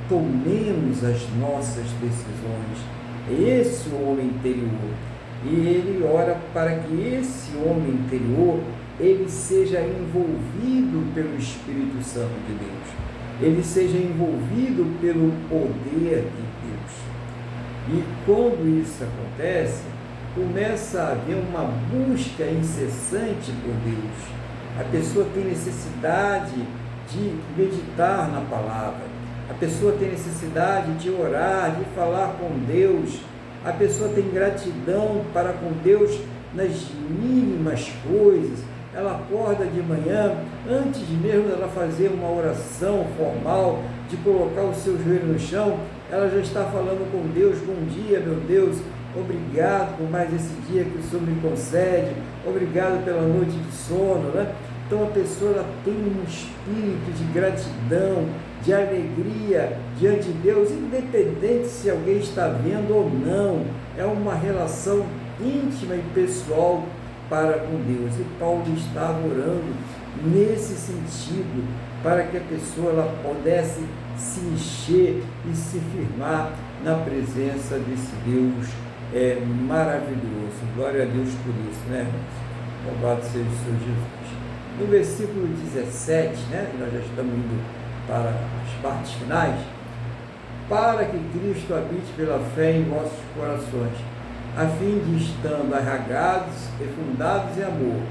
tomemos as nossas decisões. É esse o homem interior. E ele ora para que esse homem interior ele seja envolvido pelo Espírito Santo de Deus, ele seja envolvido pelo poder de Deus. E quando isso acontece, começa a haver uma busca incessante por Deus. A pessoa tem necessidade de meditar na palavra, a pessoa tem necessidade de orar, de falar com Deus, a pessoa tem gratidão para com Deus nas mínimas coisas. Ela acorda de manhã, antes mesmo dela fazer uma oração formal, de colocar o seu joelho no chão, ela já está falando com Deus: bom dia, meu Deus, obrigado por mais esse dia que o Senhor me concede, obrigado pela noite de sono, né? Então a pessoa ela tem um espírito de gratidão, de alegria diante de Deus, independente se alguém está vendo ou não. É uma relação íntima e pessoal para com Deus. E Paulo estava orando nesse sentido, para que a pessoa ela pudesse se encher e se firmar na presença desse Deus maravilhoso. Glória a Deus por isso, né, irmãos? Louvado seja o Senhor Jesus. No versículo 17, né, nós já estamos indo para as partes finais, para que Cristo habite pela fé em vossos corações, a fim de, estando arraigados e fundados em amor,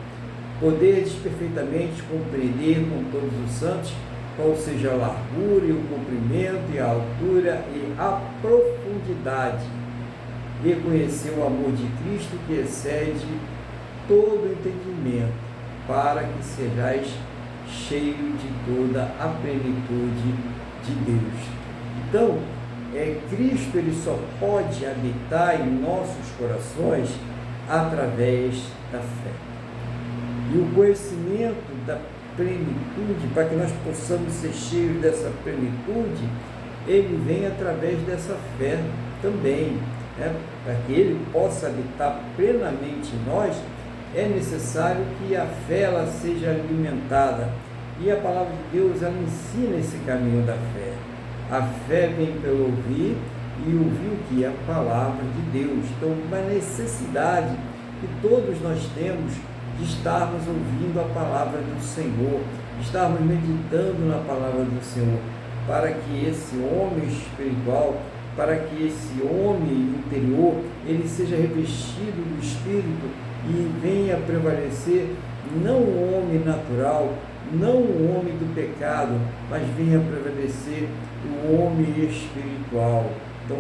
poderdes perfeitamente compreender com todos os santos qual seja a largura e o comprimento e a altura e a profundidade, e conhecer o amor de Cristo que excede todo entendimento, para que sejais cheios de toda a plenitude de Deus. Então, Cristo ele só pode habitar em nossos corações através da fé. E o conhecimento da plenitude, para que nós possamos ser cheios dessa plenitude, ele vem através dessa fé também. Para que ele possa habitar plenamente em nós, é necessário que a fé ela seja alimentada. E a palavra de Deus ela ensina esse caminho da fé. A fé vem pelo ouvir, e ouvir o que? A palavra de Deus. Então, uma necessidade que todos nós temos de estarmos ouvindo a palavra do Senhor, estarmos meditando na palavra do Senhor, para que esse homem espiritual, para que esse homem interior, ele seja revestido do Espírito e venha prevalecer não o homem natural, não o homem do pecado, mas venha prevalecer o homem espiritual. Então,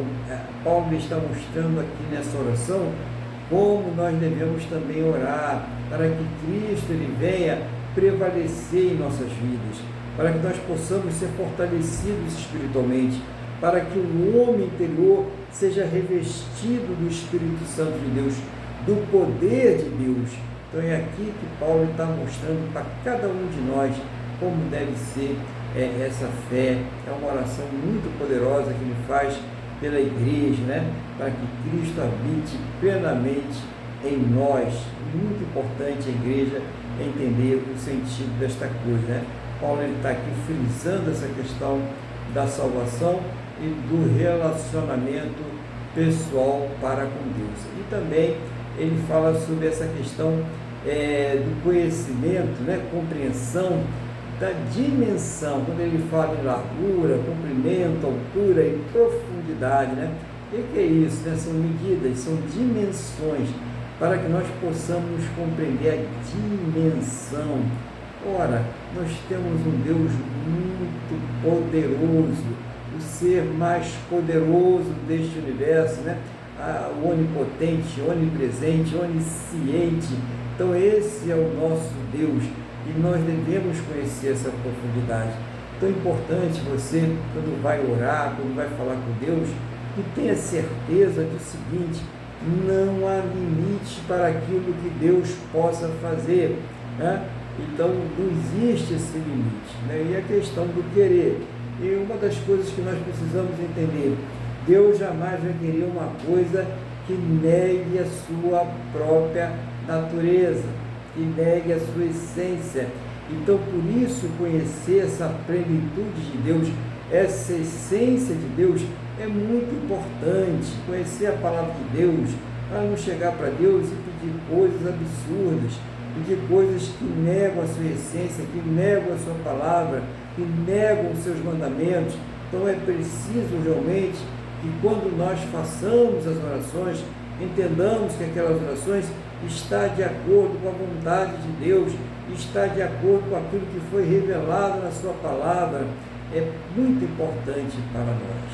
Paulo está mostrando aqui nessa oração como nós devemos também orar, para que Cristo ele venha prevalecer em nossas vidas, para que nós possamos ser fortalecidos espiritualmente, para que o homem interior seja revestido do Espírito Santo de Deus, do poder de Deus. Então é aqui que Paulo está mostrando para cada um de nós como deve ser essa fé. É uma oração muito poderosa que ele faz pela igreja, né? Para que Cristo habite plenamente em nós. Muito importante a igreja entender o sentido desta coisa, né? Paulo está aqui frisando essa questão da salvação e do relacionamento pessoal para com Deus. E também ele fala sobre essa questão do conhecimento, né? Compreensão da dimensão, quando ele fala em largura, comprimento, altura e profundidade, né? O que é isso? Né? São medidas, são dimensões, para que nós possamos compreender a dimensão. Ora, nós temos um Deus muito poderoso, o ser mais poderoso deste universo, né? O onipotente, onipresente, onisciente. Então esse é o nosso Deus e nós devemos conhecer essa profundidade. Então é importante você, quando vai orar, quando vai falar com Deus, que tenha certeza do seguinte: não há limite para aquilo que Deus possa fazer, né? Então não existe esse limite, né? E a questão do querer. E uma das coisas que nós precisamos entender: Deus jamais vai querer uma coisa que negue a sua própria natureza, que negue a sua essência. Então, por isso, conhecer essa plenitude de Deus, essa essência de Deus, é muito importante. Conhecer a palavra de Deus, para não chegar para Deus e pedir coisas absurdas, pedir coisas que negam a sua essência, que negam a sua palavra, que negam os seus mandamentos. Então, é preciso realmente que quando nós façamos as orações, entendamos que aquelas orações está de acordo com a vontade de Deus, está de acordo com aquilo que foi revelado na sua palavra. É muito importante para nós.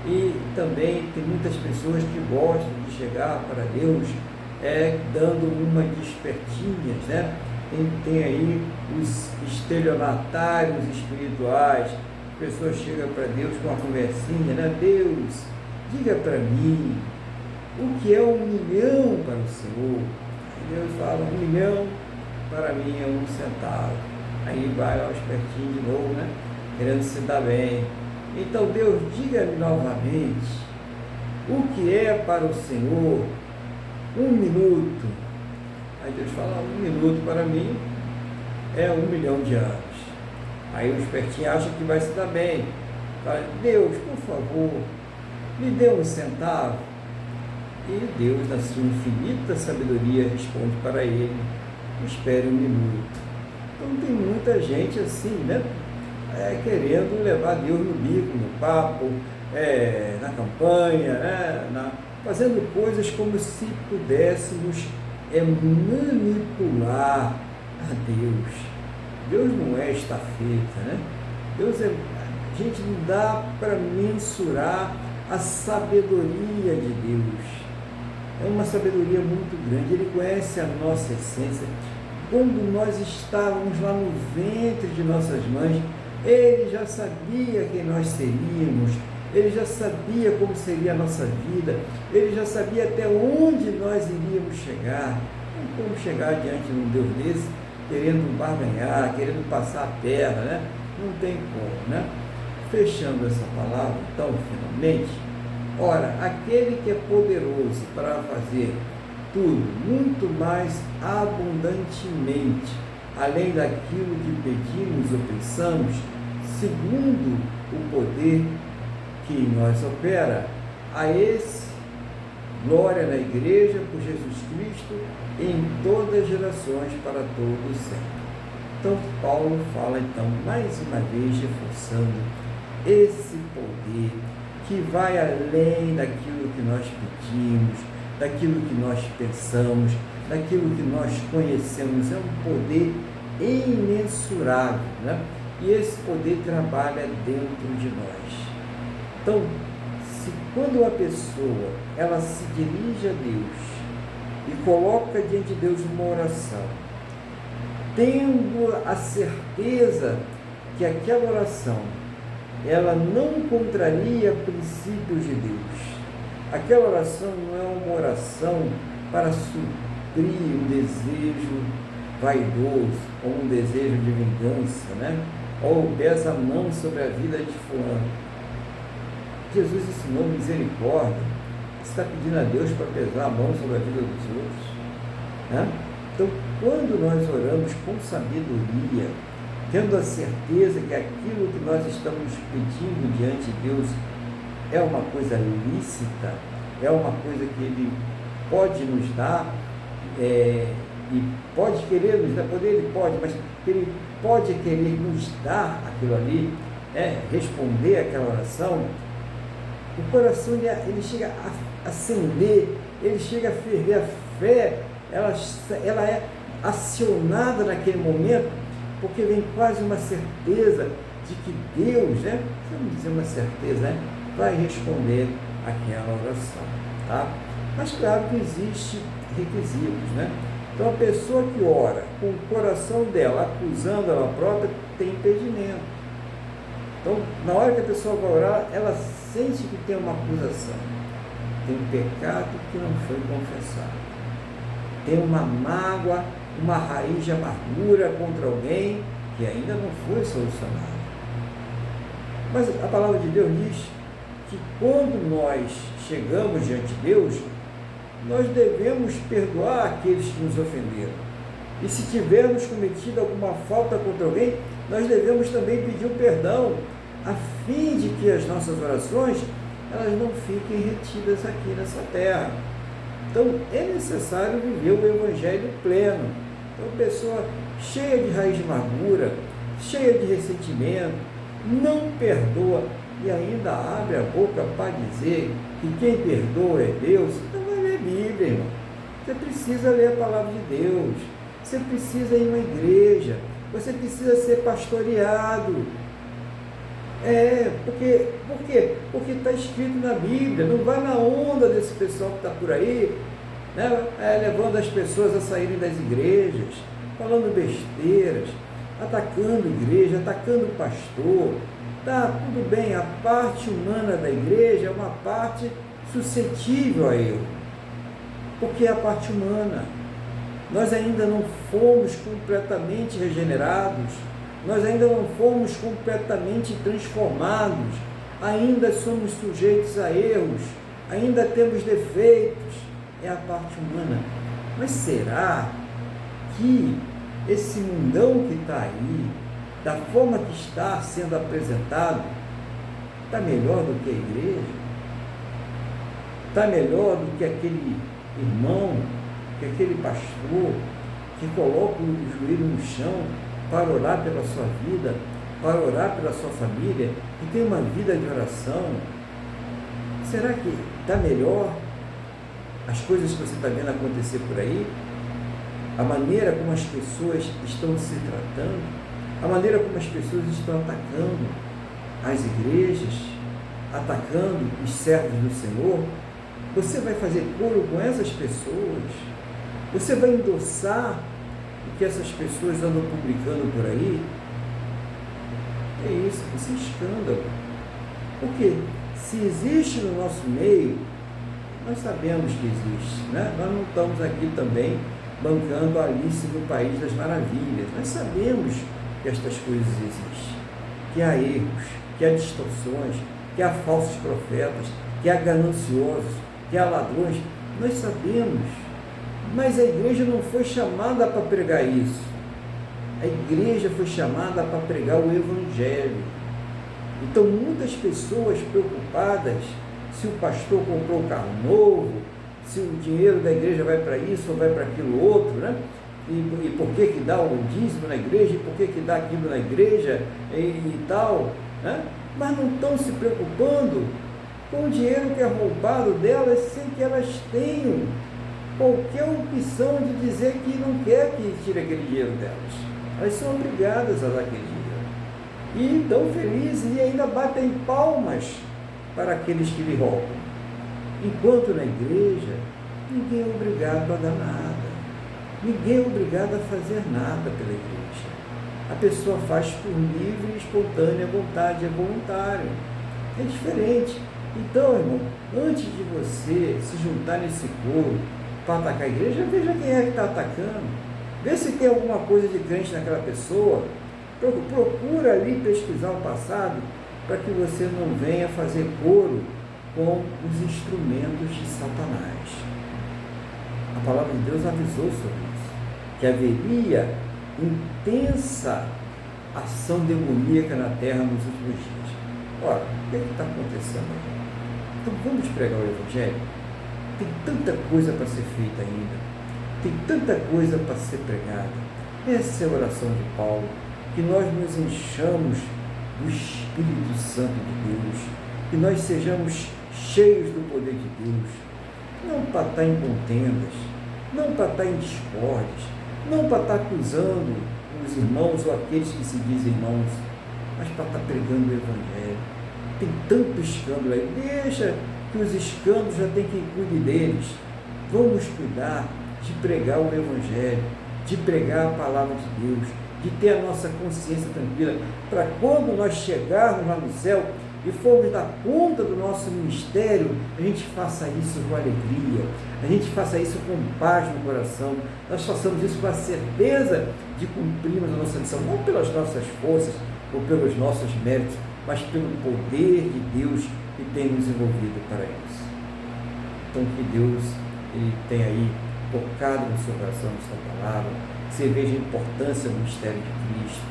E também tem muitas pessoas que gostam de chegar para Deus dando uma despertinhas, né? Tem aí os estelionatários espirituais. A pessoa chega para Deus com uma conversinha, né? Deus, diga para mim o que é 1 milhão para o Senhor. Aí Deus fala: 1 milhão para mim é 1 centavo. Aí vai lá o espertinho de novo, né? Querendo se dar bem. Então Deus, diga-me novamente o que é para o Senhor 1 minuto. Aí Deus fala: 1 minuto para mim é 1 milhão de anos. Aí o espertinho acha que vai se dar bem. Fala: Deus, por favor, me dê 1 centavo. E Deus, na sua infinita sabedoria, responde para ele: espere um minuto. Então tem muita gente assim, né? Querendo levar Deus no bico, no papo, na campanha, né? Fazendo coisas como se pudéssemos manipular a Deus. Deus não é estafeta, né? A gente não dá para mensurar a sabedoria de Deus. É uma sabedoria muito grande. Ele conhece a nossa essência. Quando nós estávamos lá no ventre de nossas mães, Ele já sabia quem nós seríamos, Ele já sabia como seria a nossa vida, Ele já sabia até onde nós iríamos chegar. Não como chegar diante de um Deus desse, querendo barganhar, querendo passar a perna, né? Não tem como, né? Fechando essa palavra, então, finalmente, ora, aquele que é poderoso para fazer tudo, muito mais abundantemente, além daquilo que pedimos ou pensamos, segundo o poder que em nós opera, a esse glória na igreja por Jesus Cristo em todas as gerações para todos sempre. Então Paulo fala então mais uma vez reforçando esse poder que vai além daquilo que nós pedimos, daquilo que nós pensamos, daquilo que nós conhecemos. É um poder imensurável, né? E esse poder trabalha dentro de nós. Então, quando uma pessoa ela se dirige a Deus e coloca diante de Deus uma oração, tendo a certeza que aquela oração ela não contraria princípios de Deus, aquela oração não é uma oração para suprir um desejo vaidoso ou um desejo de vingança, né? Ou pesa a mão sobre a vida de fulano. Jesus ensinou misericórdia. Você está pedindo a Deus para pesar a mão sobre a vida dos outros, né? Então, quando nós oramos com sabedoria, tendo a certeza que aquilo que nós estamos pedindo diante de Deus é uma coisa lícita, é uma coisa que Ele pode nos dar, e pode querer nos dar, poder Ele pode, mas Ele pode querer nos dar aquilo ali, responder aquela oração, o coração ele chega a acender, ele chega a ferver, a fé, ela é acionada naquele momento, porque vem quase uma certeza de que Deus, vamos dizer uma certeza, vai responder aquela oração, tá? Mas claro que existem requisitos, né? Então a pessoa que ora com o coração dela acusando ela própria tem impedimento. Então, na hora que a pessoa vai orar, ela sente que tem uma acusação, tem um pecado que não foi confessado, tem uma mágoa, uma raiz de amargura contra alguém que ainda não foi solucionada. Mas a palavra de Deus diz que quando nós chegamos diante de Deus, nós devemos perdoar aqueles que nos ofenderam. E se tivermos cometido alguma falta contra alguém, nós devemos também pedir o perdão, a fim de que as nossas orações elas não fiquem retidas aqui nessa terra. Então, é necessário viver o Evangelho pleno. Então, pessoa cheia de raiz de amargura, cheia de ressentimento, não perdoa e ainda abre a boca para dizer que quem perdoa é Deus, não vai ler Bíblia, irmão. Você precisa ler a palavra de Deus, você precisa ir a uma igreja, você precisa ser pastoreado. Por quê? Porque está escrito na Bíblia. Não vai na onda desse pessoal que está por aí, né? Levando as pessoas a saírem das igrejas, falando besteiras, atacando a igreja, atacando o pastor. Tá, tudo bem, a parte humana da igreja é uma parte suscetível a erro, porque é a parte humana. Nós ainda não fomos completamente regenerados, nós ainda não fomos completamente transformados, ainda somos sujeitos a erros, ainda temos defeitos, é a parte humana. Mas será que esse mundão que está aí, da forma que está sendo apresentado, está melhor do que a igreja? Está melhor do que aquele irmão, que aquele pastor que colocam o joelho no chão para orar pela sua vida, para orar pela sua família, que tem uma vida de oração? Será que está melhor as coisas que você está vendo acontecer por aí? A maneira como as pessoas estão se tratando, a maneira como as pessoas estão atacando as igrejas, atacando os servos do Senhor? Você vai fazer coro com essas pessoas? Você vai endossar o que essas pessoas andam publicando por aí? É isso, esse escândalo. Porque se existe no nosso meio, nós sabemos que existe, né? Nós não estamos aqui também bancando a Alice no País das Maravilhas. Nós sabemos que estas coisas existem, que há erros, que há distorções, que há falsos profetas, que há gananciosos, que há ladrões. Nós sabemos, mas a igreja não foi chamada para pregar isso. A igreja foi chamada para pregar o Evangelho. Então, muitas pessoas preocupadas se o pastor comprou um carro novo, se o dinheiro da igreja vai para isso ou vai para aquilo outro, né? E por que dá o dízimo na igreja, e por que dá aquilo na igreja e tal, né? Mas não estão se preocupando com o dinheiro que é roubado delas sem que elas tenham qualquer opção de dizer que não quer que tire aquele dinheiro delas. Elas são obrigadas a dar aquele dinheiro. E estão felizes e ainda batem palmas para aqueles que lhe roubam. Enquanto na igreja, ninguém é obrigado a dar nada. Ninguém é obrigado a fazer nada pela igreja. A pessoa faz por livre e espontânea vontade, é voluntário. É diferente. Então, irmão, antes de você se juntar nesse coro para atacar a igreja, veja quem é que está atacando. Vê se tem alguma coisa de crente naquela pessoa. Procura ali pesquisar o passado para que você não venha fazer coro com os instrumentos de Satanás. A palavra de Deus avisou sobre isso, que haveria intensa ação demoníaca na terra nos últimos dias. Ora, o que está acontecendo aí? Então vamos pregar o Evangelho? Tem tanta coisa para ser feita ainda, tem tanta coisa para ser pregada. Essa é a oração de Paulo, que nós nos enchamos do Espírito Santo de Deus, que nós sejamos cheios do poder de Deus, não para estar em contendas, não para estar em discórdias, não para estar acusando os irmãos ou aqueles que se dizem irmãos, mas para estar pregando o Evangelho. Tem tanto escândalo aí, deixa que os escândalos já tem quem cuide deles. Vamos cuidar de pregar o Evangelho, de pregar a palavra de Deus, de ter a nossa consciência tranquila, para quando nós chegarmos lá no céu e formos dar conta do nosso ministério, a gente faça isso com alegria, a gente faça isso com paz no coração, nós façamos isso com a certeza de cumprirmos a nossa missão, não pelas nossas forças ou pelos nossos méritos, mas pelo poder de Deus que tem nos envolvido para isso. Então que Deus ele tenha aí tocado no seu coração esta palavra, que você veja a importância do mistério de Cristo,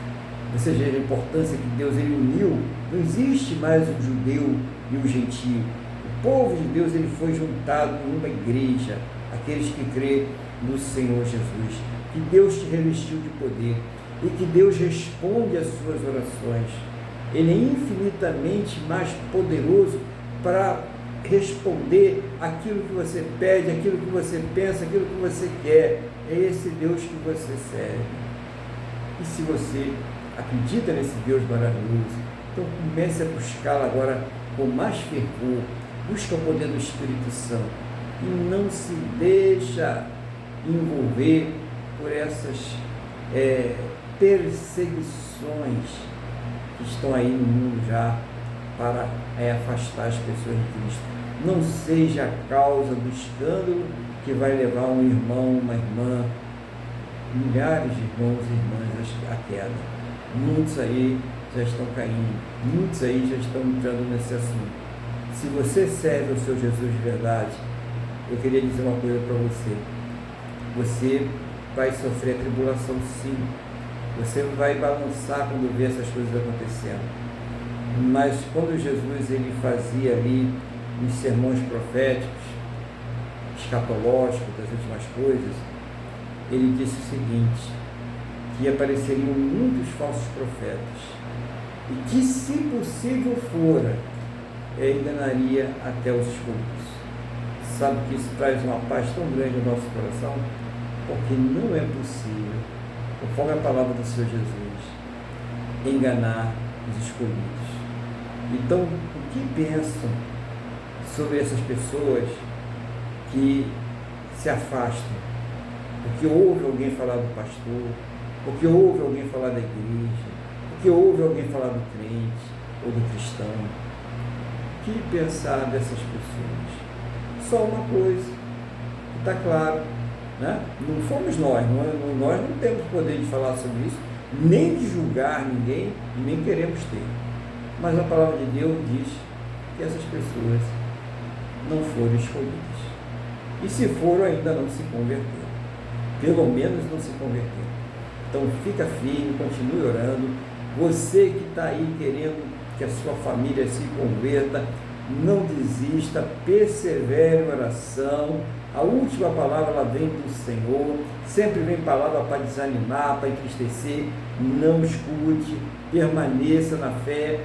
você veja a importância que Deus ele uniu, não existe mais o judeu e o gentio, o povo de Deus ele foi juntado em uma igreja, aqueles que crêem no Senhor Jesus, que Deus te revestiu de poder e que Deus responde às suas orações. Ele é infinitamente mais poderoso para responder aquilo que você pede, aquilo que você pensa, aquilo que você quer. É esse Deus que você serve. E se você acredita nesse Deus maravilhoso, então comece a buscá-lo agora com mais fervor. Busca o poder do Espírito Santo e não se deixa envolver por essas perseguições que estão aí no mundo já para afastar as pessoas de Cristo. Não seja a causa do escândalo que vai levar um irmão, uma irmã, milhares de irmãos e irmãs à queda. Muitos aí já estão caindo, muitos aí já estão entrando nesse assunto. Se você serve ao seu Jesus de verdade, eu queria dizer uma coisa para você. Você vai sofrer a tribulação sim. Você vai balançar quando vê essas coisas acontecendo. Mas quando Jesus ele fazia ali os sermões proféticos, escatológicos das últimas coisas, ele disse o seguinte, que apareceriam muitos falsos profetas e que, se possível fora, enganaria até os escolhidos. Sabe que isso traz uma paz tão grande ao nosso coração? Porque não é possível, conforme a palavra do Senhor Jesus, enganar os escolhidos. Então, o que pensam sobre essas pessoas que se afastam? Porque ouve alguém falar do pastor, porque ouve alguém falar da igreja, porque ouve alguém falar do crente ou do cristão. O que pensar dessas pessoas? Só uma coisa, que está claro, né? Não fomos nós, nós não temos poder de falar sobre isso, nem de julgar ninguém, e nem queremos ter. Mas a palavra de Deus diz que essas pessoas não foram escolhidas. E se foram, ainda não se converteram. Pelo menos não se converteram. Então fica firme, continue orando. Você que está aí querendo que a sua família se converta, não desista, persevere em oração. A última palavra ela vem do Senhor, sempre vem palavra para desanimar, para entristecer. Não escute, permaneça na fé,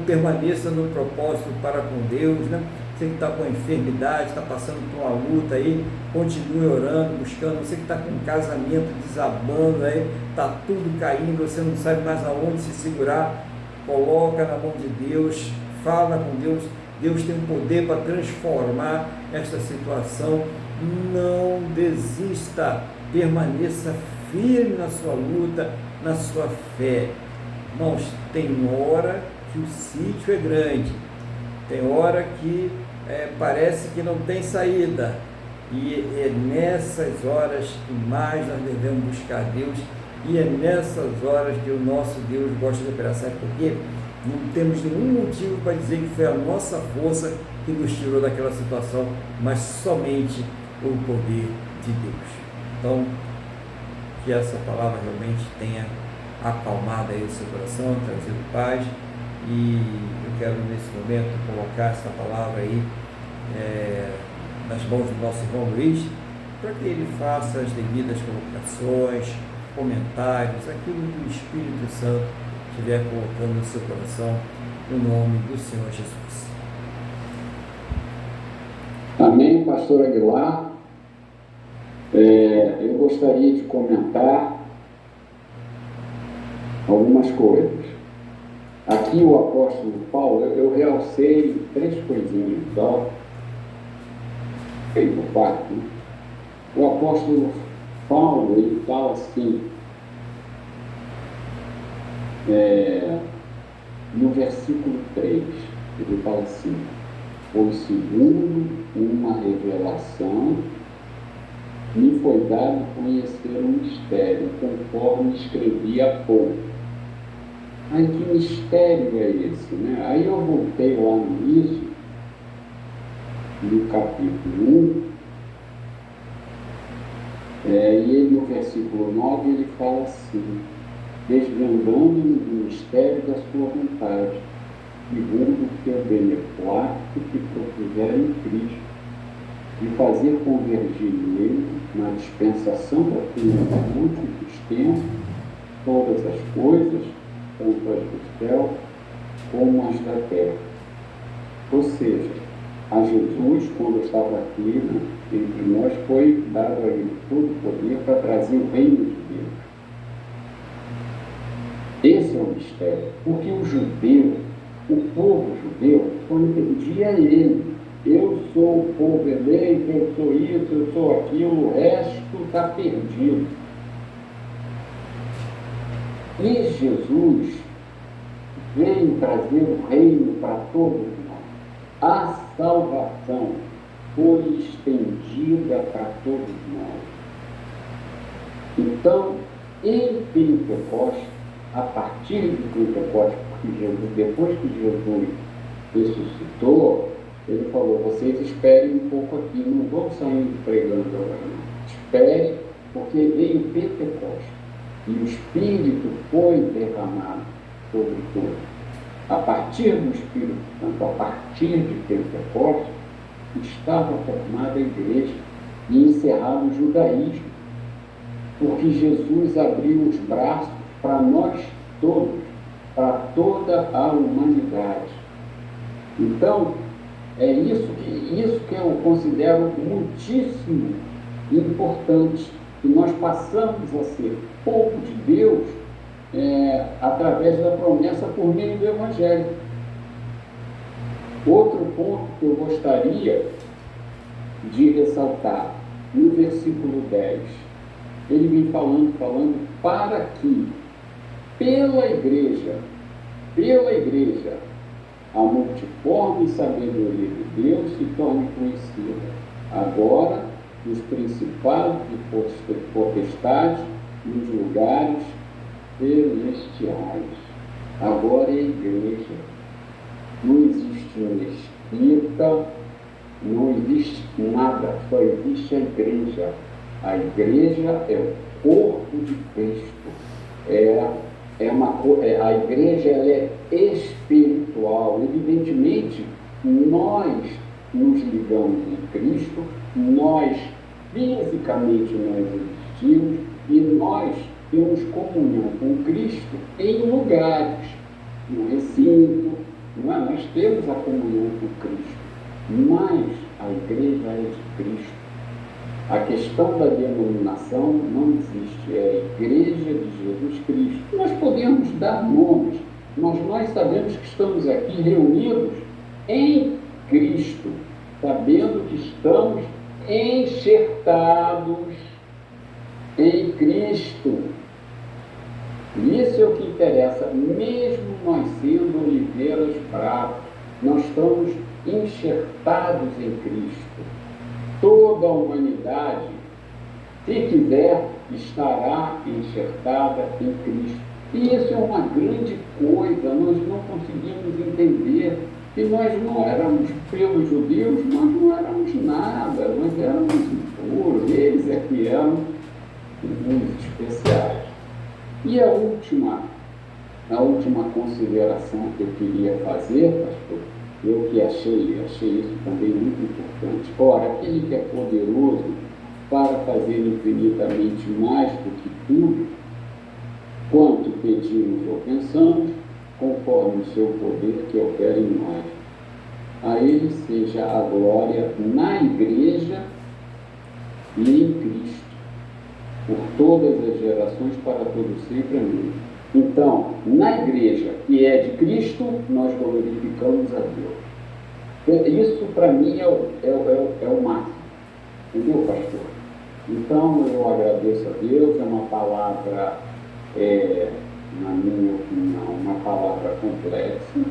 permaneça no propósito para com Deus, né? Você que está com enfermidade, está passando por uma luta aí, continue orando, buscando. Você que está com um casamento desabando aí, está tudo caindo, você não sabe mais aonde se segurar, coloca na mão de Deus, fala com Deus. Deus tem o poder para transformar esta situação. Não desista, permaneça firme na sua luta, na sua fé. Irmãos, tem hora que o sítio é grande, tem hora que parece que não tem saída, e é nessas horas que mais nós devemos buscar Deus, e é nessas horas que o nosso Deus gosta de operar. Sabe por quê? Não temos nenhum motivo para dizer que foi a nossa força que nos tirou daquela situação, mas somente o poder de Deus. Então, que essa palavra realmente tenha acalmado aí o seu coração, trazido paz, e eu quero nesse momento colocar essa palavra aí nas mãos do nosso irmão Luiz, para que ele faça as devidas colocações, comentários, aquilo que o Espírito Santo estiver colocando no seu coração, no nome do Senhor Jesus. Amém, pastor Aguilar. Eu gostaria de comentar algumas coisas. Aqui o apóstolo Paulo, eu realcei 3 coisinhas, só. Por parte, né? O apóstolo Paulo, ele fala assim, no versículo 3, ele fala assim: pois segundo uma revelação me foi dado conhecer um mistério, conforme escrevi há pouco. Aí que mistério é esse, né? Aí eu voltei lá no início, no capítulo 1, e ele, no versículo 9, ele fala assim: desvendando-nos o mistério da sua vontade, segundo o teu beneplácito que propusera em Cristo, de fazer convergir nele, na dispensação da plenitude dos tempos, todas as coisas, tanto as do céu como as da terra. Ou seja, a Jesus, quando estava aqui, né, entre nós, foi dado a ele todo o poder para trazer o reino de Deus. Esse é o mistério, porque o judeu, o povo judeu, só entendia ele. Eu sou o povo eleito, eu sou isso, eu sou aquilo, o resto está perdido. E Jesus veio trazer o reino para todos nós. A salvação foi estendida para todos nós. Então, em Pentecostes, a partir de Pentecostes, porque Jesus, depois que Jesus ressuscitou, ele falou: vocês esperem um pouco aqui, não vão saindo pregando agora, não. Espere, porque veio Pentecostes e o Espírito foi derramado sobre todos. A partir do Espírito Santo, a partir de Pentecostes, estava formada a igreja e encerrado o judaísmo. porque Jesus abriu os braços para nós todos, para toda a humanidade. Então, é isso que eu considero muitíssimo importante, que nós passamos a ser povo de Deus através da promessa por meio do Evangelho. Outro ponto que eu gostaria de ressaltar, no versículo 10, ele vem falando para que pela igreja, a multiforme sabedoria de Deus se torne conhecida, agora nos principados e potestades, nos lugares celestiais. Agora é a igreja. Não existe mesquita, não existe nada, só existe a igreja. A igreja é o corpo de Cristo. A igreja ela é espiritual. Evidentemente, nós nos ligamos em Cristo, nós fisicamente nós existimos e nós temos comunhão com Cristo em lugares, no recinto, não é? Nós temos a comunhão com Cristo, mas a igreja é de Cristo. A questão da denominação não existe, é a igreja de Jesus Cristo. Nós podemos dar nomes, mas nós sabemos que estamos aqui reunidos em Cristo, sabendo que estamos enxertados em Cristo. Isso é o que interessa, mesmo nós sendo oliveiras bravas, nós estamos enxertados em Cristo. Toda a humanidade, se quiser, estará enxertada em Cristo. E isso é uma grande coisa, nós não conseguimos entender que nós não éramos, pelos judeus, nós não éramos nada, nós éramos impuros, eles é que eram os especiais. E a última consideração que eu queria fazer, pastor, eu que achei isso também muito importante. Ora, aquele que é poderoso para fazer infinitamente mais do que tudo, quanto pedimos ou pensamos, conforme o seu poder que opera em nós. A ele seja a glória na igreja e em Cristo, por todas as gerações, para todo sempre. Amém. Então, na igreja que é de Cristo, nós glorificamos a Deus. Isso para mim é o máximo. Entendeu, pastor? Então, eu agradeço a Deus. É uma palavra, na minha opinião, uma palavra complexa,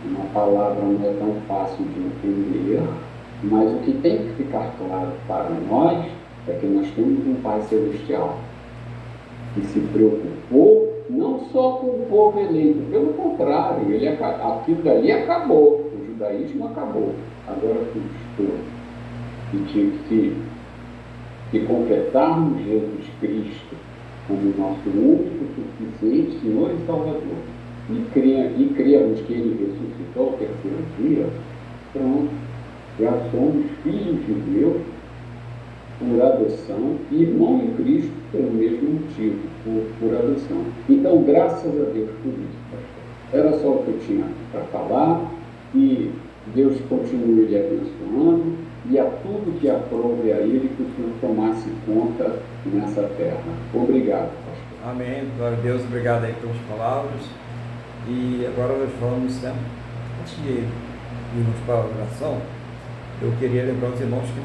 uma palavra não é tão fácil de entender, mas o que tem que ficar claro para nós é que nós temos um Pai Celestial que se preocupou não só com o povo eleito, pelo contrário, aquilo dali acabou, o judaísmo acabou, agora custou. E tinha que completarmos Jesus Cristo como nosso único, suficiente Senhor e Salvador, e crermos que Ele ressuscitou ao terceiro dia, pronto, já somos filhos de Deus por adoção e irmão em Cristo pelo mesmo motivo, por adoção. Então, graças a Deus por isso, pastor. Era só o que eu tinha para falar, e Deus continue lhe abençoando, e a tudo que aprove a Ele, que o Senhor tomasse conta nessa terra. Obrigado, pastor. Amém. Glória a Deus. Obrigado aí pelas palavras. E agora nós vamos, né, antes de irmos para a oração, eu queria lembrar os irmãos que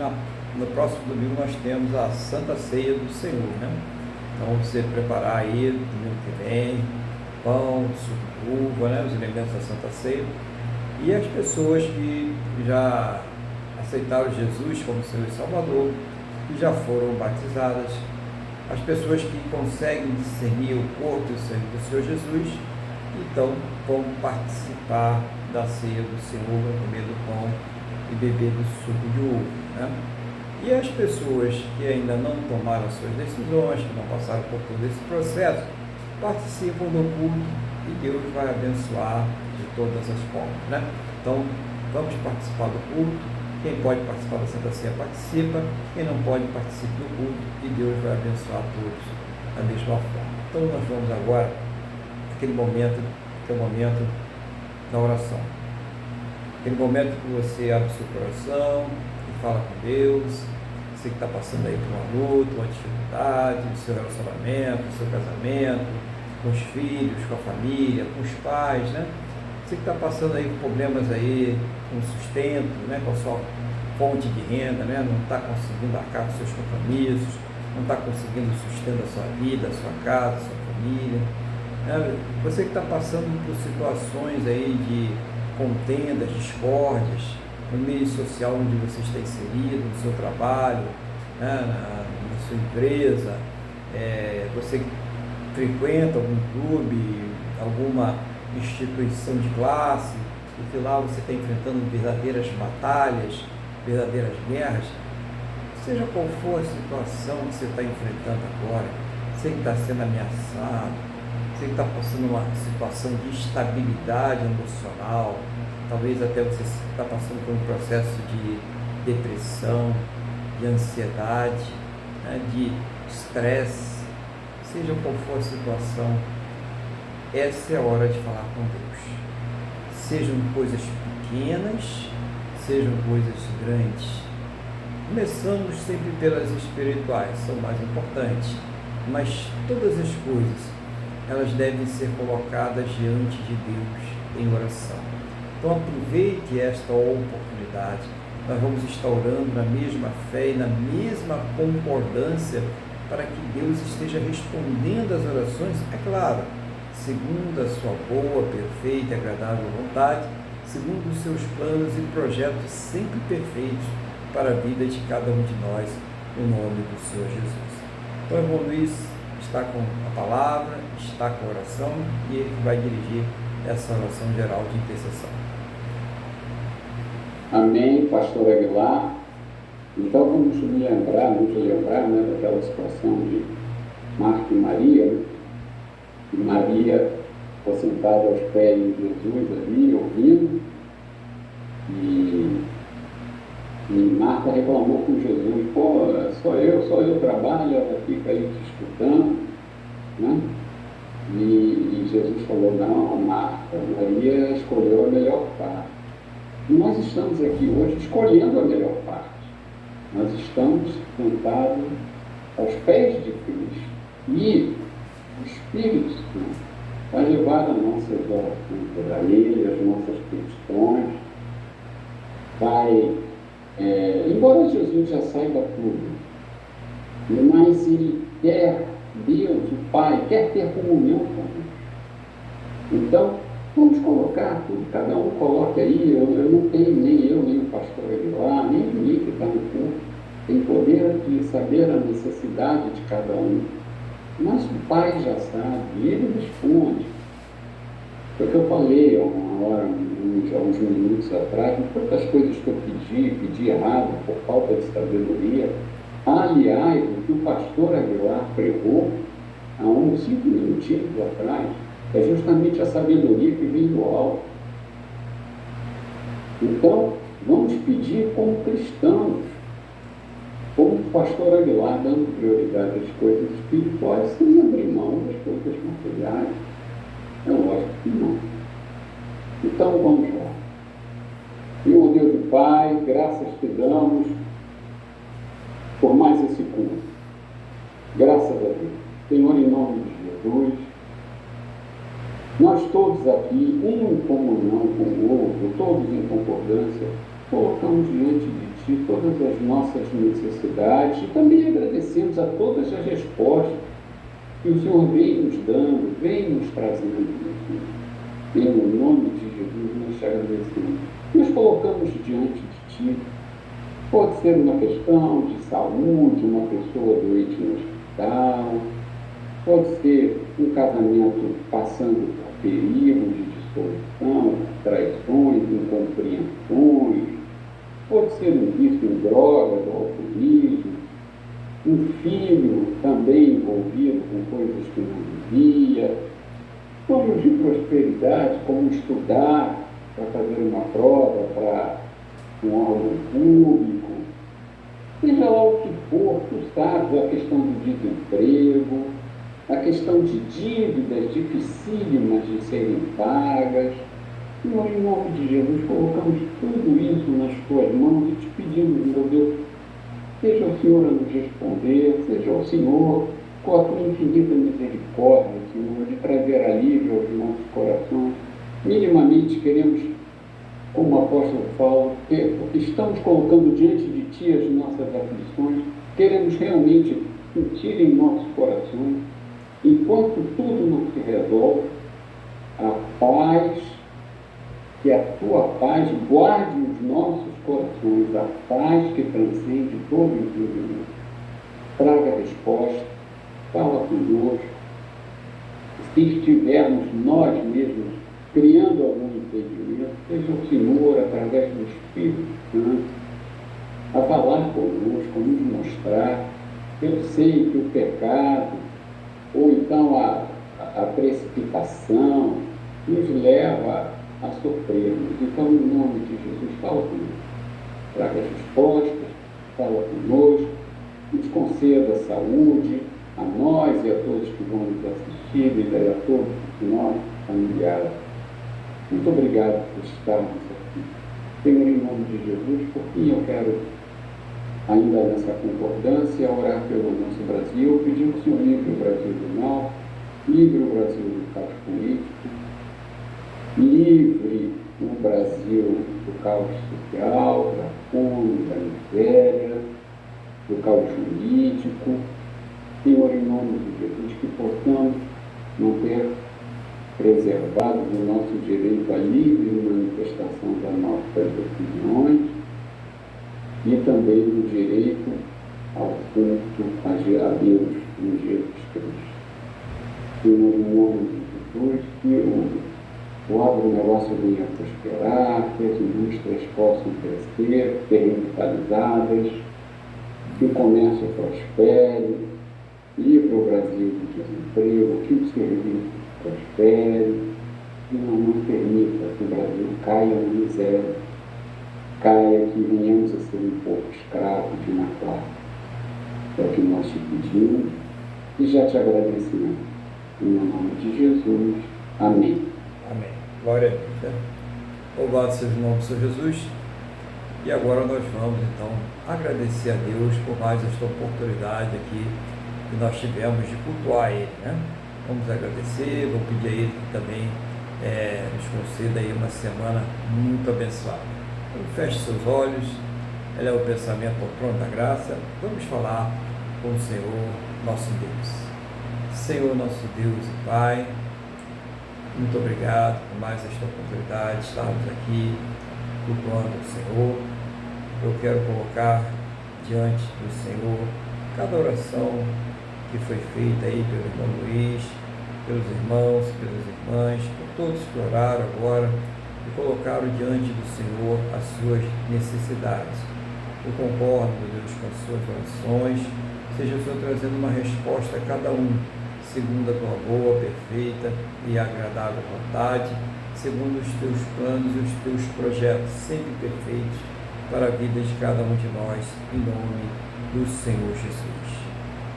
no próximo domingo nós temos a Santa Ceia do Senhor, né? Então você preparar aí, domingo que vem, pão, suco de uva, né? Os elementos da Santa Ceia. E as pessoas que já aceitaram Jesus como Senhor e Salvador, que já foram batizadas, as pessoas que conseguem discernir o corpo e o sangue do Senhor Jesus, então vão participar da ceia do Senhor, comer do pão e beber do suco de uva, né? E as pessoas que ainda não tomaram as suas decisões, que não passaram por todo esse processo, participam do culto e Deus vai abençoar de todas as formas, né? Então, vamos participar do culto, Quem pode participar da Santa Ceia participa, quem não pode participa do culto e Deus vai abençoar todos da mesma forma. Então nós vamos agora aquele momento, que é o momento da oração. Aquele momento que você abre o seu coração e fala com Deus, você que está passando aí por uma luta, uma dificuldade, no seu relacionamento, no seu casamento, com os filhos, com a família, com os pais, né? Você que está passando aí por problemas aí, com sustento, né? Com a sua fonte de renda, né? Não está conseguindo arcar com seus compromissos, não está conseguindo sustentar a sua vida, a sua casa, a sua família. Né? Você que está passando por situações aí de contendas, discórdias, no meio social onde você está inserido, no seu trabalho, né? na sua empresa, você que frequenta algum clube, alguma instituição de classe, e que lá você está enfrentando verdadeiras batalhas, verdadeiras guerras, seja qual for a situação que você está enfrentando agora, você que está sendo ameaçado, você que está passando uma situação de instabilidade emocional, talvez até você está passando por um processo de depressão, de ansiedade, né, de estresse, seja qual for a situação, essa é a hora de falar com Deus. Sejam coisas pequenas, sejam coisas grandes. Começamos sempre pelas espirituais, são mais importantes, mas todas as coisas, elas devem ser colocadas diante de Deus em oração. Então aproveite esta oportunidade. Nós vamos estar orando na mesma fé e na mesma concordância para que Deus esteja respondendo às orações, é claro, segundo a sua boa, perfeita e agradável vontade, segundo os seus planos e projetos sempre perfeitos para a vida de cada um de nós, no nome do Senhor Jesus. Então, o irmão Luiz está com a palavra, está com a oração, e ele vai dirigir essa oração geral de intercessão. Amém, pastor Aguilar. Então vamos lembrar, né, daquela situação de Marta e Maria, né? E Maria foi sentada aos pés de Jesus ali, ouvindo, e Marta reclamou com Jesus: pô, só eu trabalho, ela fica aí te escutando, né? E Jesus falou: não, Marta, Maria escolheu a melhor parte. E nós estamos aqui hoje escolhendo a melhor parte. Nós estamos sentados aos pés de Cristo. E o Espírito Santo vai levar as nossas orações a Ele, as nossas questões. Vai, embora Jesus já saiba tudo, mas Ele quer, Deus, o Pai, quer ter comunhão conosco. Então, vamos colocar tudo, cada um coloque aí. Eu não tenho, nem eu, nem o pastor Aguilar, nem ninguém que está no culto, tem poder de saber a necessidade de cada um. Mas o Pai já sabe, e Ele responde. Foi o que eu falei há uma hora, há uns minutos atrás, quantas coisas que eu pedi errado por falta de sabedoria. Aliás, o que o pastor Aguilar pregou há uns 5 minutinhos atrás, é justamente a sabedoria que vem do alto. Então, vamos pedir como cristãos, como o pastor Aguilar, dando prioridade às coisas espirituais, sem abrir mão das coisas materiais. É lógico que não. Então, vamos lá. Senhor Deus e Pai, graças te damos por mais esse culto. Graças a Deus. Senhor, em nome de Jesus, nós todos aqui, um em comunhão com o outro, todos em concordância, colocamos diante de Ti todas as nossas necessidades e também agradecemos a todas as respostas que o Senhor vem nos dando, vem nos trazendo. Em nome de Jesus, nós te agradecemos. Nós colocamos diante de Ti, pode ser uma questão de saúde, uma pessoa doente no hospital, pode ser um casamento passando por perigos de dissolução, traições, incompreensões, pode ser um vício em drogas ou alcoolismo, um filho também envolvido com coisas que não devia, sonhos de prosperidade, como estudar para fazer uma prova, para um órgão público, seja lá o que for, tu sabes, a questão do desemprego, a questão de dívidas dificílimas de serem pagas. Senhor, em nome de Jesus, colocamos tudo isso nas tuas mãos e te pedimos, meu Deus, seja o Senhor a nos responder, seja o Senhor, com a tua infinita misericórdia, Senhor, de trazer alívio aos nossos corações. Minimamente queremos, como o apóstolo Paulo, estamos colocando diante de Ti as nossas aflições, queremos realmente sentir em nossos corações, enquanto tudo não se resolve, a paz, que a Tua paz guarde os nossos corações, a paz que transcende todo entendimento. Traga resposta, fala conosco. Se estivermos nós mesmos criando algum impedimento, seja o Senhor, através do Espírito Santo, a falar conosco, a nos mostrar. Eu sei que o pecado, ou então a precipitação, nos leva a sofrermos. Então, em nome de Jesus, fala conosco. Traga respostas, fala conosco, nos conceda saúde, a nós e a todos que vão nos assistir, e a todos os nossos familiares. Muito obrigado por estarmos aqui. Senhor, em nome de Jesus, por fim eu quero, ainda nessa concordância, orar pelo nosso Brasil, pedindo que o Senhor livre o Brasil do mal, livre o Brasil do caos político, livre o Brasil do caos social, da fome, da miséria, do caos jurídico. Senhor, em nome de Jesus, que possamos manter preservado o nosso direito à livre manifestação das nossas opiniões e também o direito ao culto a Deus em Jesus Cristo. Senhor, em nome de Jesus, que o agronegócio venha a prosperar, que as indústrias possam crescer, ser revitalizadas, que o comércio prospere, livre o Brasil do desemprego, que o serviço prospere, e não permita que o Brasil caia na miséria, caia que venhamos a ser um pouco escravos de uma classe. É o que nós te pedimos e já te agradecemos. Em nome de Jesus. Amém. Amém. Glória a Deus. Né? Louvado seja o nome do Senhor Jesus. E agora nós vamos, então, agradecer a Deus por mais esta oportunidade aqui que nós tivemos de cultuar Ele, né? Vamos agradecer, vou pedir a Ele que também nos conceda aí uma semana muito abençoada. Então, feche seus olhos, eleva o pensamento ao trono da graça, vamos falar com o Senhor, nosso Deus. Senhor, nosso Deus e Pai, muito obrigado por mais esta oportunidade de estarmos aqui cultuando o Senhor. Eu quero colocar diante do Senhor cada oração que foi feita aí pelo irmão Luiz, pelos irmãos, pelas irmãs, por todos que oraram agora e colocaram diante do Senhor as suas necessidades. Eu concordo, meu Deus, com as suas orações, seja o Senhor trazendo uma resposta a cada um, segundo a tua boa, perfeita e agradável vontade, segundo os teus planos e os teus projetos, sempre perfeitos para a vida de cada um de nós, em nome do Senhor Jesus.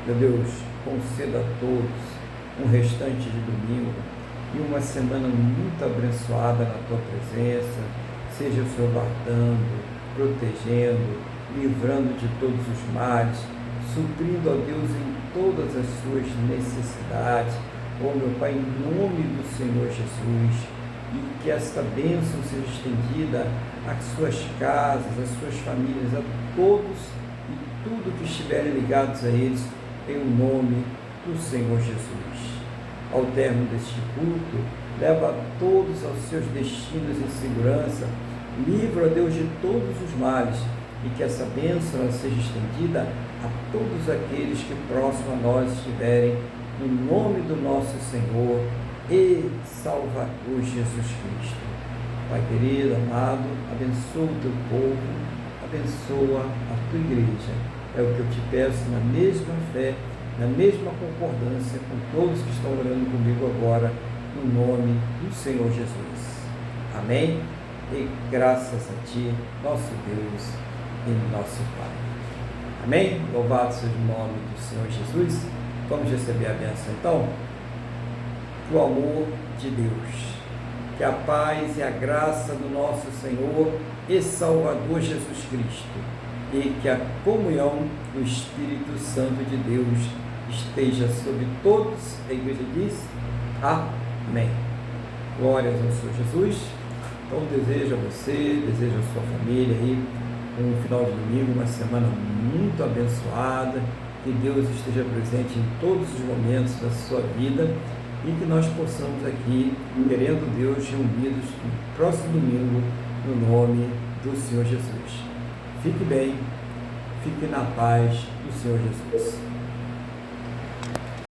Meu Deus, conceda a todos um restante de domingo e uma semana muito abençoada na tua presença, seja o Senhor guardando, protegendo, livrando de todos os males, suprindo a Deus em todas as suas necessidades. Oh, meu Pai, em nome do Senhor Jesus, e que esta bênção seja estendida às suas casas, às suas famílias, a todos e tudo que estiverem ligados a eles, em nome do Senhor Jesus. Ao término deste culto, leva a todos aos seus destinos em segurança, livra, Deus, de todos os males, e que essa bênção seja estendida a todos aqueles que próximo a nós estiverem, no nome do nosso Senhor e Salvador Jesus Cristo. Pai querido, amado, abençoa o teu povo, abençoa a tua igreja. É o que eu te peço na mesma fé, na mesma concordância com todos que estão orando comigo agora, no nome do Senhor Jesus. Amém? e graças a Ti, nosso Deus e nosso Pai. Amém? Louvado seja o nome do Senhor Jesus. Vamos receber a bênção então? Que o amor de Deus, que a paz e a graça do nosso Senhor e Salvador Jesus Cristo e que a comunhão do Espírito Santo de Deus esteja sobre todos. A igreja diz amém. Glórias ao Senhor Jesus. Então desejo a você, desejo a sua família aí um final de domingo, uma semana muito abençoada, que Deus esteja presente em todos os momentos da sua vida e que nós possamos aqui, querendo Deus, reunidos no próximo domingo, no nome do Senhor Jesus. Fique bem, fique na paz do Senhor Jesus.